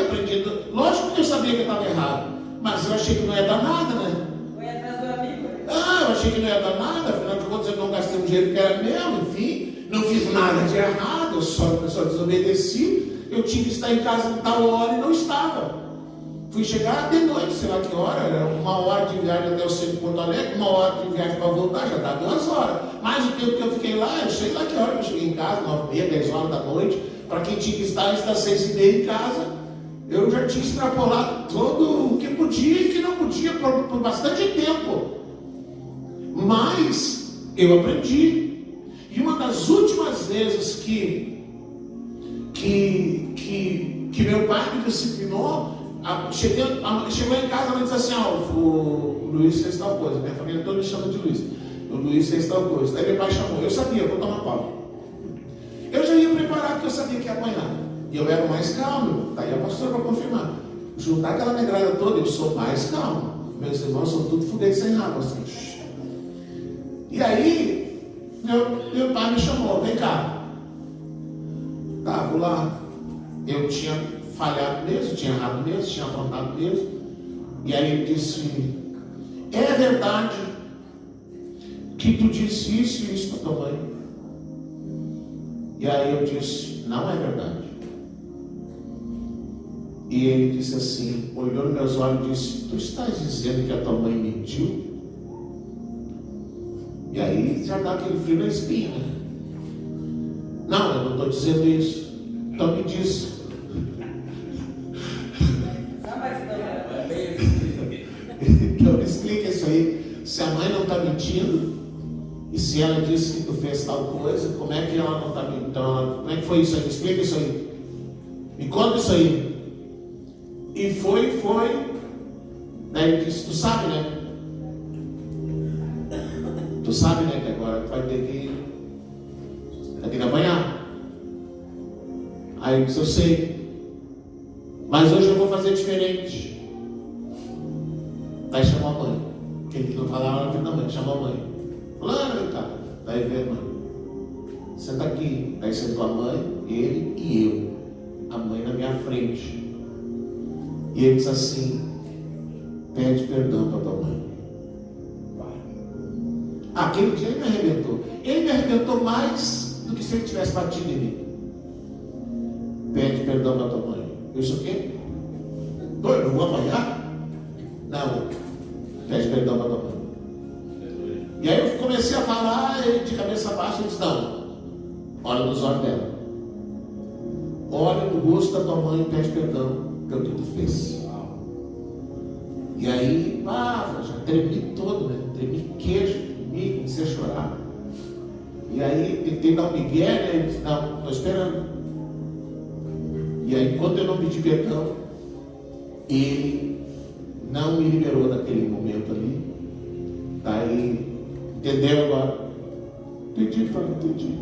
Lógico que eu sabia que eu estava errado, mas eu achei que não ia dar nada, né? Foi atrás do amigo. Eu achei que não ia dar nada. Afinal de contas, eu não gastei um dinheiro que era meu, enfim. Não fiz nada de errado, eu só desobedeci. Eu tinha que estar em casa em tal hora e não estava. Fui chegar de noite, sei lá que hora, era 1 hora de viagem até o centro de Porto Alegre, 1 hora de viagem para voltar, já dá 2 horas. Mais o tempo que eu fiquei lá, eu sei lá que hora que eu cheguei em casa, 9h30, 10 horas da noite. Para quem tinha que estar 6h30 em casa, eu já tinha extrapolado todo o que podia e que não podia por bastante tempo. Mas eu aprendi. E uma das últimas vezes que meu pai me disciplinou, chegou em casa e disse assim: o Luiz fez tal coisa. Minha família toda me chama de Luiz. O Luiz fez tal coisa. Aí meu pai chamou. Eu sabia, vou tomar pau. Eu já ia preparado porque eu sabia que ia apanhar. E eu era o mais calmo. Está aí a pastora para confirmar. Juntar aquela negrada toda, eu sou mais calmo. Meus irmãos são tudo foguete sem água, assim. E aí, meu pai me chamou, vem cá. Tá, vou lá. Eu tinha falhado mesmo, tinha errado mesmo, tinha aprontado mesmo. E aí ele disse, é verdade que tu disse isso e isso para tua mãe? E aí eu disse, não é verdade. E ele disse assim, olhou nos meus olhos e disse, tu estás dizendo que a tua mãe mentiu? E aí já dá aquele frio na espinha, né? Não, eu não estou dizendo isso. Então me diz. Então me explica isso aí. Se a mãe não está mentindo, e se ela disse que tu fez tal coisa, como é que ela não está mentindo? Então, como é que foi isso aí? Me explica isso aí. Me conta isso aí. E foi. Daí ele disse, tu sabe, né? Tu sabe, né, que agora tu vai ter que apanhar. Aí ele disse, eu sei. Mas hoje eu vou fazer diferente. Daí chamou a mãe. Quem não falava na frente da mãe, chamou a mãe. Fulano, vem cá. Daí veio a mãe. Senta aqui. Daí sentou a mãe, ele e eu. A mãe na minha frente. E ele disse assim, pede perdão para tua mãe. Aquele dia ele me arrebentou. Ele me arrebentou mais do que se ele tivesse batido em mim. Pede perdão para tua mãe. Eu disse o quê? Eu não vou apanhar? Não. Pede perdão para tua mãe. E aí eu comecei a falar, ele de cabeça baixa, ele disse, não. Olha nos olhos dela. Olha no rosto da tua mãe e pede perdão pelo que tu fez. E aí, já tremi todo, né? Tremi queijo, comecei a chorar. E aí tentei dar um migué, né? Ele disse, não, estou esperando. E aí, enquanto eu não pedi perdão, ele não me liberou naquele momento ali. Daí, entendeu agora? Entendi, pai, entendi.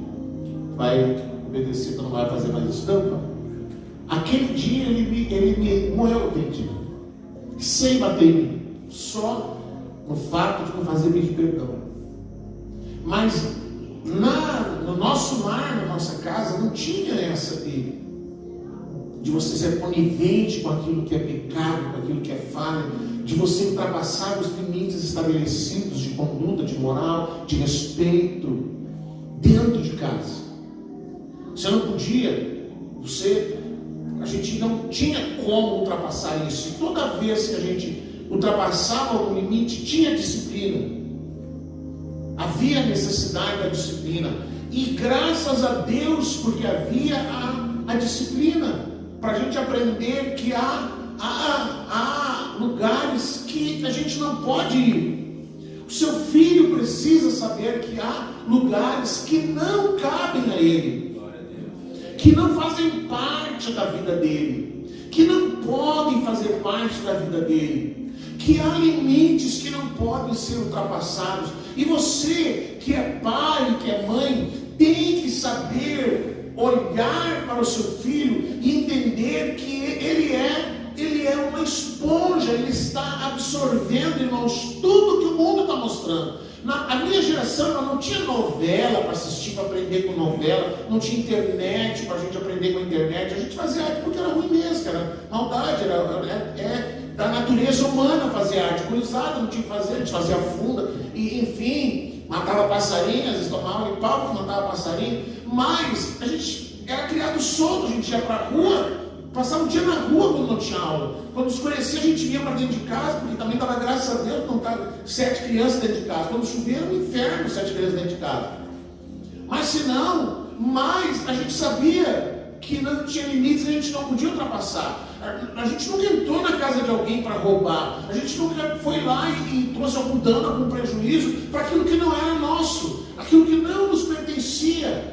Vai obedecer, tu não vai fazer mais isso, não, pai? Aquele dia ele me moeu, entendi. Sem bater em mim, só no fato de não fazer pedir perdão. Mas no nosso lar, na nossa casa, não tinha essa de você ser conivente com aquilo que é pecado, com aquilo que é falha, de você ultrapassar os limites estabelecidos de conduta, de moral, de respeito, dentro de casa. Você não podia, a gente não tinha como ultrapassar isso. E toda vez que a gente ultrapassava algum limite, tinha disciplina. Havia necessidade da disciplina. E graças a Deus, porque havia a disciplina, para a gente aprender que há lugares que a gente não pode ir. O seu filho precisa saber que há lugares que não cabem a ele, que não fazem parte da vida dele, que não podem fazer parte da vida dele, que há limites que não podem ser ultrapassados. E você que é pai, que é mãe, tem que saber olhar para o seu filho e entender que ele é uma esponja, ele está absorvendo, irmãos, tudo que o mundo está mostrando. A minha geração não tinha novela para assistir, para aprender com novela, não tinha internet para a gente aprender com a internet. A gente fazia arte porque era ruim mesmo, era maldade, era da natureza humana fazer arte. Gurizada não tinha que fazer, a gente fazia funda, e enfim, matava passarinho, às vezes tomava de pau que matava passarinho, mas a gente era criado solto, a gente ia para a rua. Passava o dia na rua quando não tinha aula. Quando escurecia, a gente vinha para dentro de casa, porque também estava, graças a Deus, não estava 7 crianças dentro de casa. Quando chovia, era um inferno 7 crianças dentro de casa. Mas se não, a gente sabia que não tinha limites, a gente não podia ultrapassar. A gente nunca entrou na casa de alguém para roubar. A gente nunca foi lá e trouxe algum dano, algum prejuízo para aquilo que não era nosso, aquilo que não nos pertencia.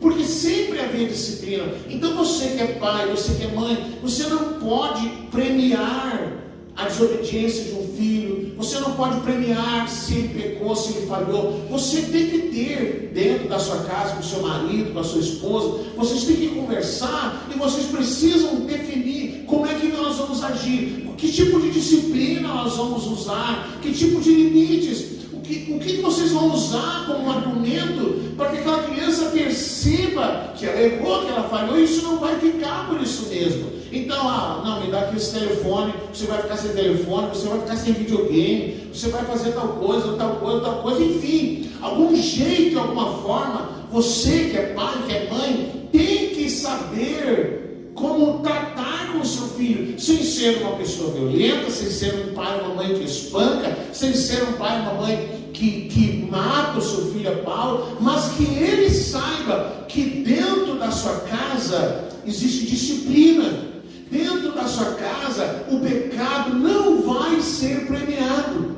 Porque sempre havia disciplina. Então você que é pai, você que é mãe, você não pode premiar a desobediência de um filho, você não pode premiar se ele pecou, se ele falhou. Você tem que ter dentro da sua casa, com o seu marido, com a sua esposa, vocês têm que conversar e vocês precisam definir como é que nós vamos agir, que tipo de disciplina nós vamos usar, que tipo de limites, o que vocês vão usar como argumento para que aquela criança perceba que ela errou, que ela falhou, e isso não vai ficar por isso mesmo. Então, não, me dá aqui esse telefone, você vai ficar sem telefone, você vai ficar sem videogame, você vai fazer tal coisa, enfim, algum jeito, alguma forma, você que é pai, que é mãe, tem que saber como tratar com o seu filho, sem ser uma pessoa violenta, sem ser um pai ou uma mãe que espanca, sem ser um pai ou uma mãe que mata o seu filho a pau, mas que ele saiba que dentro da sua casa existe disciplina. Dentro da sua casa, o pecado não vai ser premiado.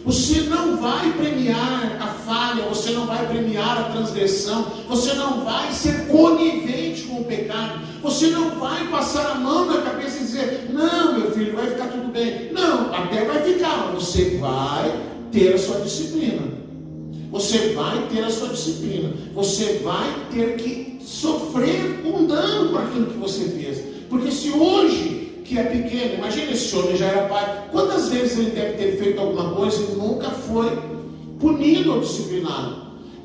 Você não vai premiar a falha, você não vai premiar a transgressão, você não vai ser conivente com o pecado, você não vai passar a mão na cabeça e dizer, não, meu filho, vai ficar tudo bem. Não, até vai ficar, mas você vai ter a sua disciplina. Você vai ter a sua disciplina. Você vai ter que sofrer um dano por aquilo que você fez. Porque se hoje, que é pequeno, imagina esse homem já era pai, quantas vezes ele deve ter feito alguma coisa e nunca foi punido ou disciplinado?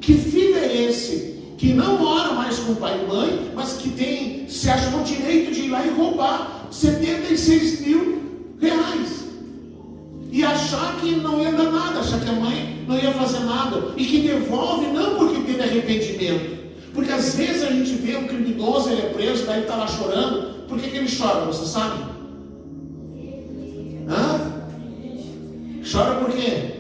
Que filho é esse que não ora mais com pai e mãe, mas que se acha no direito de ir lá e roubar 76 mil reais e achar que não ia dar nada, achar que a mãe não ia fazer nada, e que devolve não porque teve arrependimento? Porque às vezes a gente vê um criminoso, ele é preso, daí ele está lá chorando. Por que ele chora, você sabe? Chora por quê?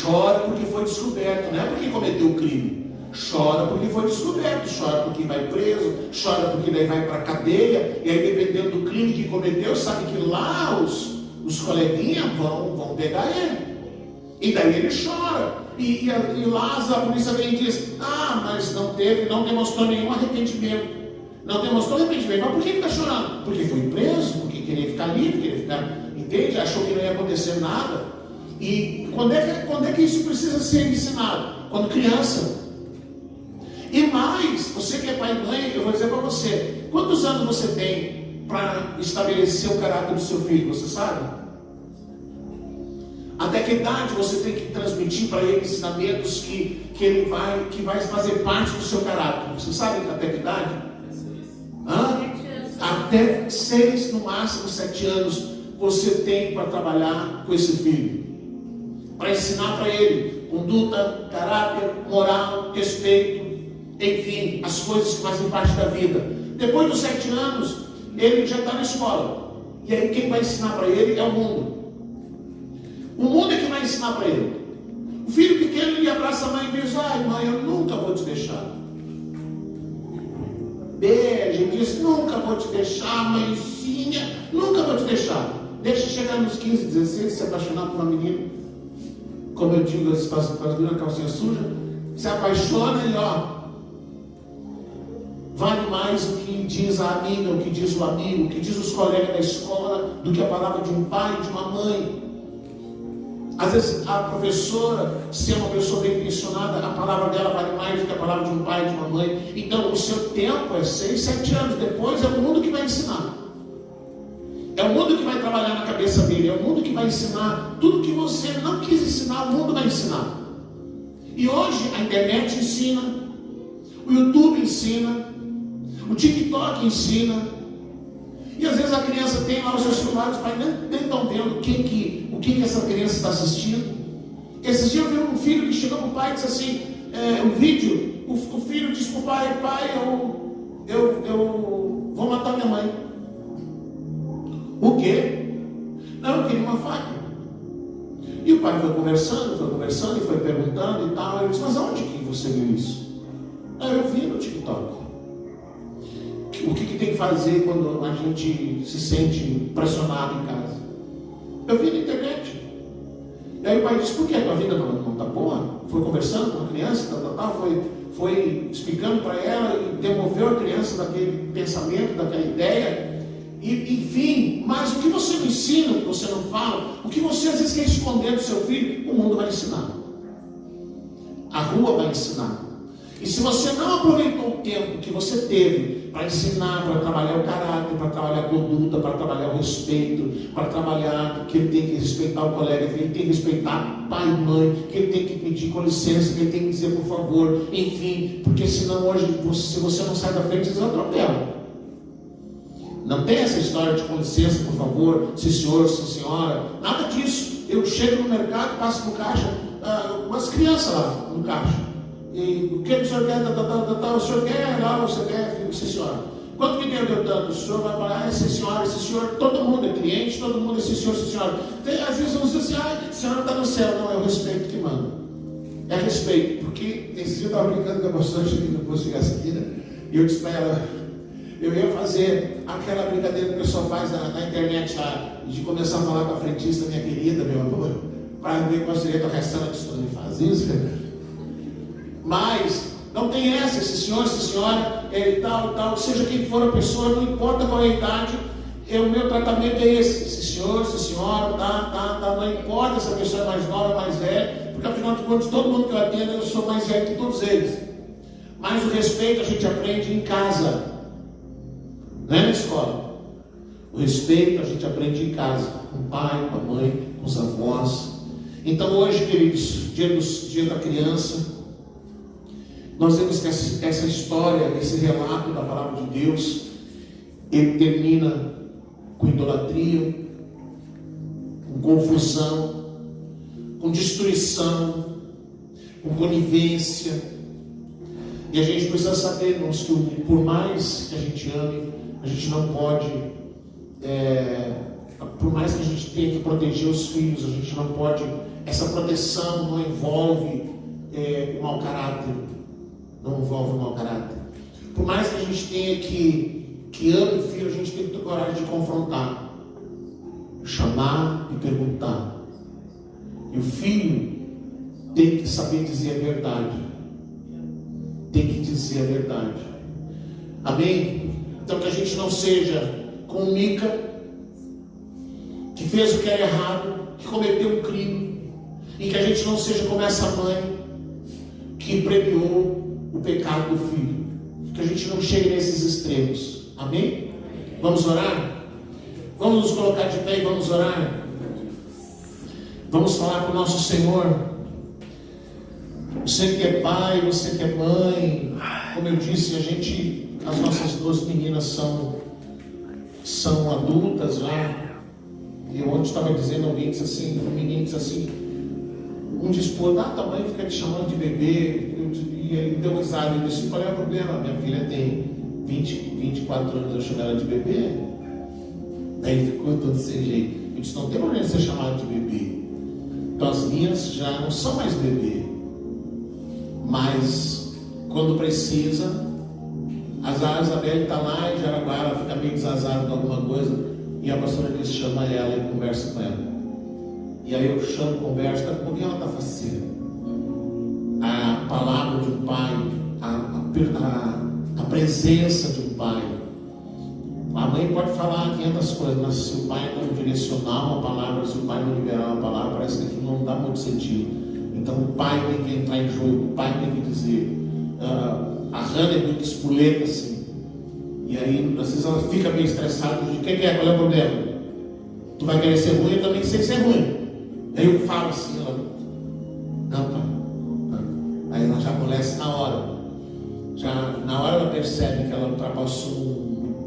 Chora porque foi descoberto, não é porque cometeu o crime. Chora porque foi descoberto, chora porque vai preso, chora porque daí vai para a cadeia, e aí dependendo do crime que cometeu, sabe que lá os coleguinhas vão pegar ele. E daí ele chora. E lá a polícia vem e diz, mas não demonstrou nenhum arrependimento. Não demonstrou arrependimento. Mas por que ele está chorando? Porque foi preso, porque queria ficar livre, queria ficar, entende? Achou que não ia acontecer nada. E quando é que isso precisa ser ensinado? Quando criança. E mais, você que é pai e mãe, eu vou dizer para você, quantos anos você tem para estabelecer o caráter do seu filho, você sabe? Até que idade você tem que transmitir para ele ensinamentos que vai fazer parte do seu caráter? Você sabe até que idade? Até 6, no máximo 7 anos, você tem para trabalhar com esse filho. Para ensinar para ele conduta, caráter, moral, respeito, enfim, as coisas que fazem parte da vida. Depois dos 7 anos, ele já está na escola. E aí quem vai ensinar para ele é o mundo. O mundo é que vai ensinar para ele. O filho pequeno, ele abraça a mãe e diz, mãe, eu nunca vou te deixar. Beija e diz, nunca vou te deixar, mãezinha, nunca vou te deixar. Deixa chegar nos 15, 16, se apaixonar por uma menina, como eu digo, as meninas calcinha suja, se apaixona e vale mais o que diz a amiga, o que diz o amigo, o que diz os colegas da escola, do que a palavra de um pai e de uma mãe. Às vezes a professora, se é uma pessoa bem intencionada, a palavra dela vale mais do que a palavra de um pai e de uma mãe. Então o seu tempo é 6, 7 anos. Depois é o mundo que vai ensinar. É o mundo que vai trabalhar na cabeça dele. É o mundo que vai ensinar tudo que você não quis ensinar, o mundo vai ensinar. E hoje a internet ensina, o YouTube ensina, o TikTok ensina. E às vezes a criança tem lá os seus celulares, os pais nem estão vendo o que essa criança está assistindo. Esses dias eu vi um filho que chegou para o pai e disse assim, um vídeo, o filho disse para o pai, eu vou matar minha mãe. O quê? Não, eu queria uma faca. E o pai foi conversando e foi perguntando e tal. Ele disse, mas onde que você viu isso? Eu vi no TikTok. O que tem que fazer quando a gente se sente pressionado em casa? Eu vi na internet. E aí o pai disse, por que a tua vida não está boa? Foi conversando com a criança, foi explicando para ela e demoveu a criança daquele pensamento, daquela ideia. enfim, mas o que você não ensina, o que você não fala, o que você às vezes quer esconder do seu filho, o mundo vai ensinar. A rua vai ensinar. E se você não aproveitou o tempo que você teve para ensinar, para trabalhar o caráter, para trabalhar a conduta, para trabalhar o respeito, para trabalhar que ele tem que respeitar o colega, que ele tem que respeitar pai e mãe, que ele tem que pedir com licença, que ele tem que dizer por favor, enfim, porque senão hoje, se você não sai da frente, eles atropelam. Não tem essa história de com licença, por favor, sim senhor, sim senhora, nada disso. Eu chego no mercado, passo no caixa, umas crianças lá no caixa. E o que o senhor quer? O senhor quer? Lá você quer? Sim senhora. Quanto que dinheiro deu tanto? O senhor vai falar, sim senhor, todo mundo é cliente, todo mundo é sim senhora. Às vezes vamos dizer assim, a senhora está no céu. Não, é o respeito que manda. É respeito, porque esse dia eu estava brincando com a pastora, cheguei no posto de gasolina, e eu disse para ela, eu ia fazer aquela brincadeira que o pessoal faz na internet lá, de começar a falar com a frentista, minha querida, meu amor, para ver qual seria a tua reação. Ela disse, não faz isso, mas não tem essa, esse senhor, essa senhora, tal, seja quem for a pessoa, não importa qual é a idade, o meu tratamento é esse senhor, essa senhora, não importa se a pessoa é mais nova ou mais velha, porque afinal de contas, todo mundo que eu atendo, eu sou mais velho que todos eles. Mas o respeito a gente aprende em casa, não é na escola. O respeito a gente aprende em casa, com o pai, com a mãe, com os avós. Então hoje, queridos, dia da criança, nós vemos que essa história, esse relato da palavra de Deus, ele termina com idolatria, com confusão, com destruição, com conivência. E a gente precisa saber, irmãos, que por mais que a gente ame, a gente não pode, por mais que a gente tenha que proteger os filhos, a gente não pode, essa proteção não envolve o mau caráter. Não envolve o mau caráter. Por mais que a gente tenha que ame o filho, a gente tem que ter coragem de confrontar, chamar e perguntar. E o filho tem que saber dizer a verdade. Tem que dizer a verdade. Amém? Então que a gente não seja como Mica, que fez o que era errado, que cometeu um crime, e que a gente não seja como essa mãe que premiou o pecado do filho. Que a gente não chegue nesses extremos. Amém? Vamos orar? Vamos nos colocar de pé e vamos orar? Vamos falar com o nosso Senhor. Você que é pai, você que é mãe, como eu disse, as nossas duas meninas são adultas já. E eu ontem estava dizendo, alguém disse assim, um menino disse assim, um disse, pô, tua mãe fica te chamando de bebê. E ele deu risada e disse, qual é o problema? Minha filha tem 24 anos, eu chamo ela de bebê. Aí ele ficou todo sem jeito. Eu disse, não tem problema de ser chamado de bebê. Então as minhas já não são mais bebê. Mas quando precisa, a Isabelle está lá em Jaraguá, ela fica meio desazada com alguma coisa, e a pastora disse, chama ela e conversa com ela. E aí eu chamo, converso, por que ela está faceira? A palavra de um pai, a presença de um pai. A mãe pode falar 500 coisas, mas se o pai não direcionar uma palavra, se o pai não liberar uma palavra, parece que aquilo não dá muito sentido. Então o pai tem que entrar em jogo, o pai tem que dizer. A Hannah é muito espoleta assim, e aí às vezes ela fica meio estressada, de quem é, qual é o problema? Tu vai querer ser ruim, eu também sei ser ruim. Aí eu falo assim, ela, não, pai. Aí ela já amolece na hora. Na hora ela percebe que ela ultrapassou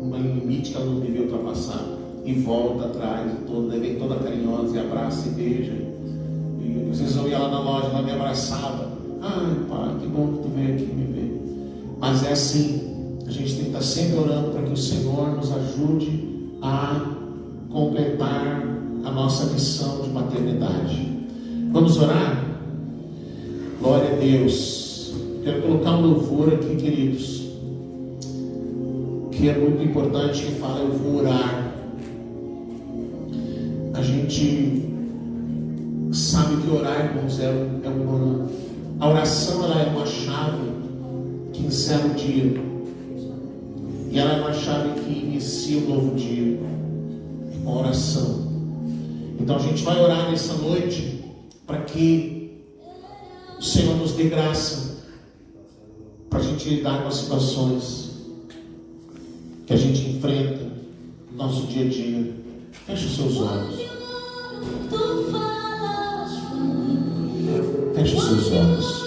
um limite que ela não devia ultrapassar. E volta atrás, vem toda carinhosa, e abraça e beija. E vocês vão ir lá na loja, ela me abraçava. Ai, pai, que bom que tu veio aqui me ver. Mas é assim, a gente tem que estar sempre orando para que o Senhor nos ajude a completar a nossa missão de paternidade. Vamos orar? Glória a Deus. Quero colocar um louvor aqui, queridos, que é muito importante, que fala, eu vou orar. A gente sabe que orar, irmãos, a oração ela é uma chave que encerra o dia. E ela é uma chave que inicia um novo dia. Uma oração. Então a gente vai orar nessa noite para que o Senhor nos dê graça para a gente lidar com as situações que a gente enfrenta no nosso dia a dia. Feche os seus olhos. Feche os seus olhos.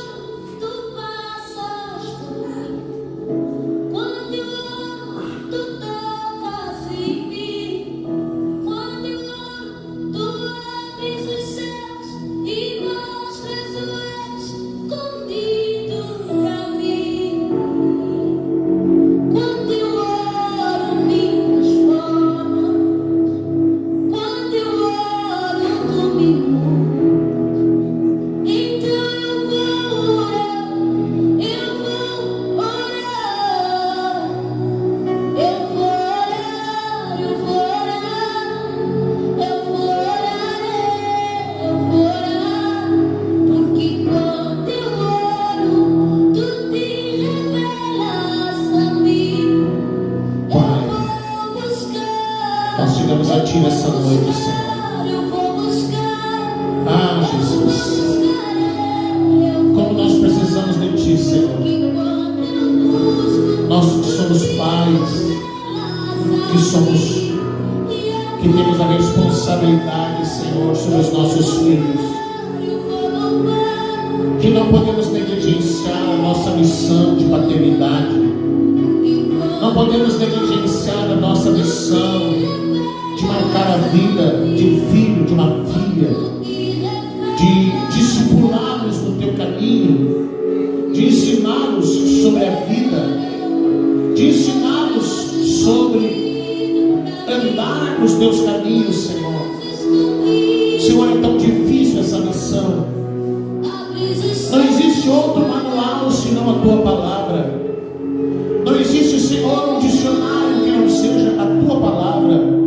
Nós chegamos a Ti nessa noite, Senhor. Ah, Jesus, como nós precisamos de Ti, Senhor. Nós que somos pais, que temos a responsabilidade, Senhor, sobre os nossos filhos, que não podemos negligenciar a nossa missão de paternidade, não podemos negligenciar a nossa missão de marcar a vida de um filho, de uma filha, de discipulá-los no Teu caminho, de ensiná-los sobre a vida, de ensiná-los sobre andar nos Teus caminhos, Senhor. Senhor, é tão difícil essa missão. Não existe outro manual senão a Tua palavra. Não existe, Senhor, um dicionário que não seja a Tua palavra.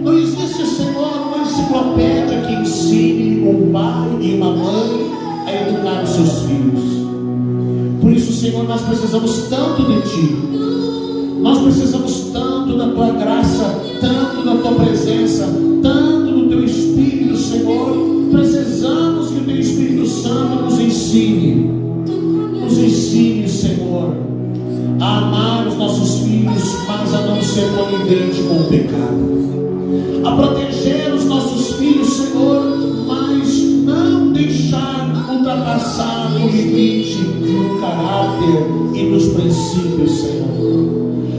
Não existe, Senhor, uma enciclopédia que ensine um pai e uma mãe a educar os seus filhos. Por isso, Senhor, nós precisamos tanto de Ti. Nós precisamos tanto da Tua graça, tanto da Tua presença, tanto do Teu Espírito, Senhor. Precisamos que o Teu Espírito Santo nos ensine, Senhor, a amar os nossos filhos, mas a não ser conivente com o pecado, a proteger os nossos filhos, Senhor, mas não deixar ultrapassar o limite do caráter e dos princípios, Senhor.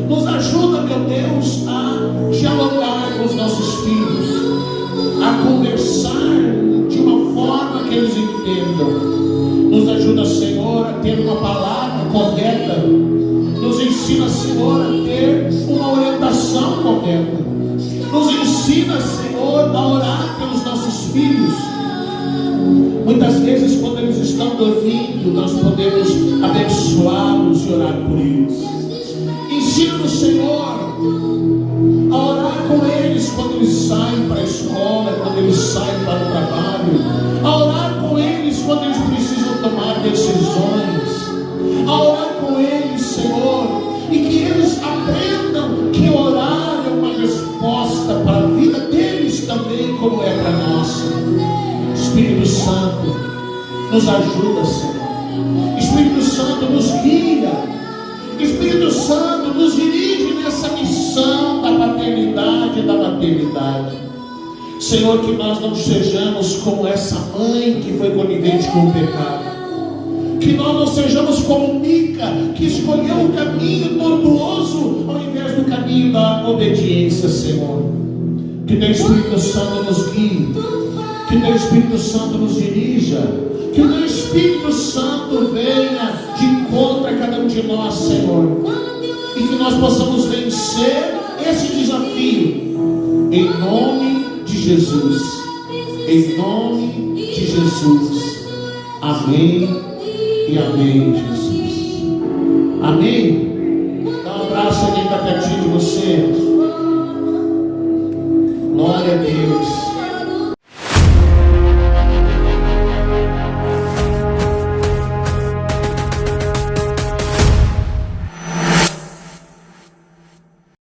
Nos ajuda, meu Deus, a dialogar com os nossos filhos, a conversar de uma forma que eles entendam. Nos ajuda, Senhor, a ter uma palavra correta. Nos ensina, Senhor, a ter uma orientação correta. Nos ensina, Senhor, a orar pelos nossos filhos. Muitas vezes, quando eles estão dormindo, nós podemos abençoá-los e orar por eles. Ensina-nos, Senhor, a orar com eles quando eles saem para a escola, quando eles saem para o trabalho, a orar com eles quando eles precisam tomar decisões, a orar com eles, Senhor, e que eles aprendam que orar é uma resposta para a vida deles também, como é para a nossa. Espírito Santo, nos ajuda, Senhor. Espírito Santo, nos guia. Espírito Santo, nos dirige nessa missão da paternidade e da maternidade. Senhor, que nós não sejamos como essa mãe que foi conivente com o pecado. Que nós não sejamos como Mica, que escolheu o caminho tortuoso ao invés do caminho da obediência, Senhor. Que Teu Espírito Santo nos guie. Que Teu Espírito Santo nos dirija. Que o Teu Espírito Santo venha de encontro a cada um de nós, Senhor. E que nós possamos vencer esse desafio. Em nome de Jesus. Em nome de Jesus. Amém e amém, Jesus. Amém.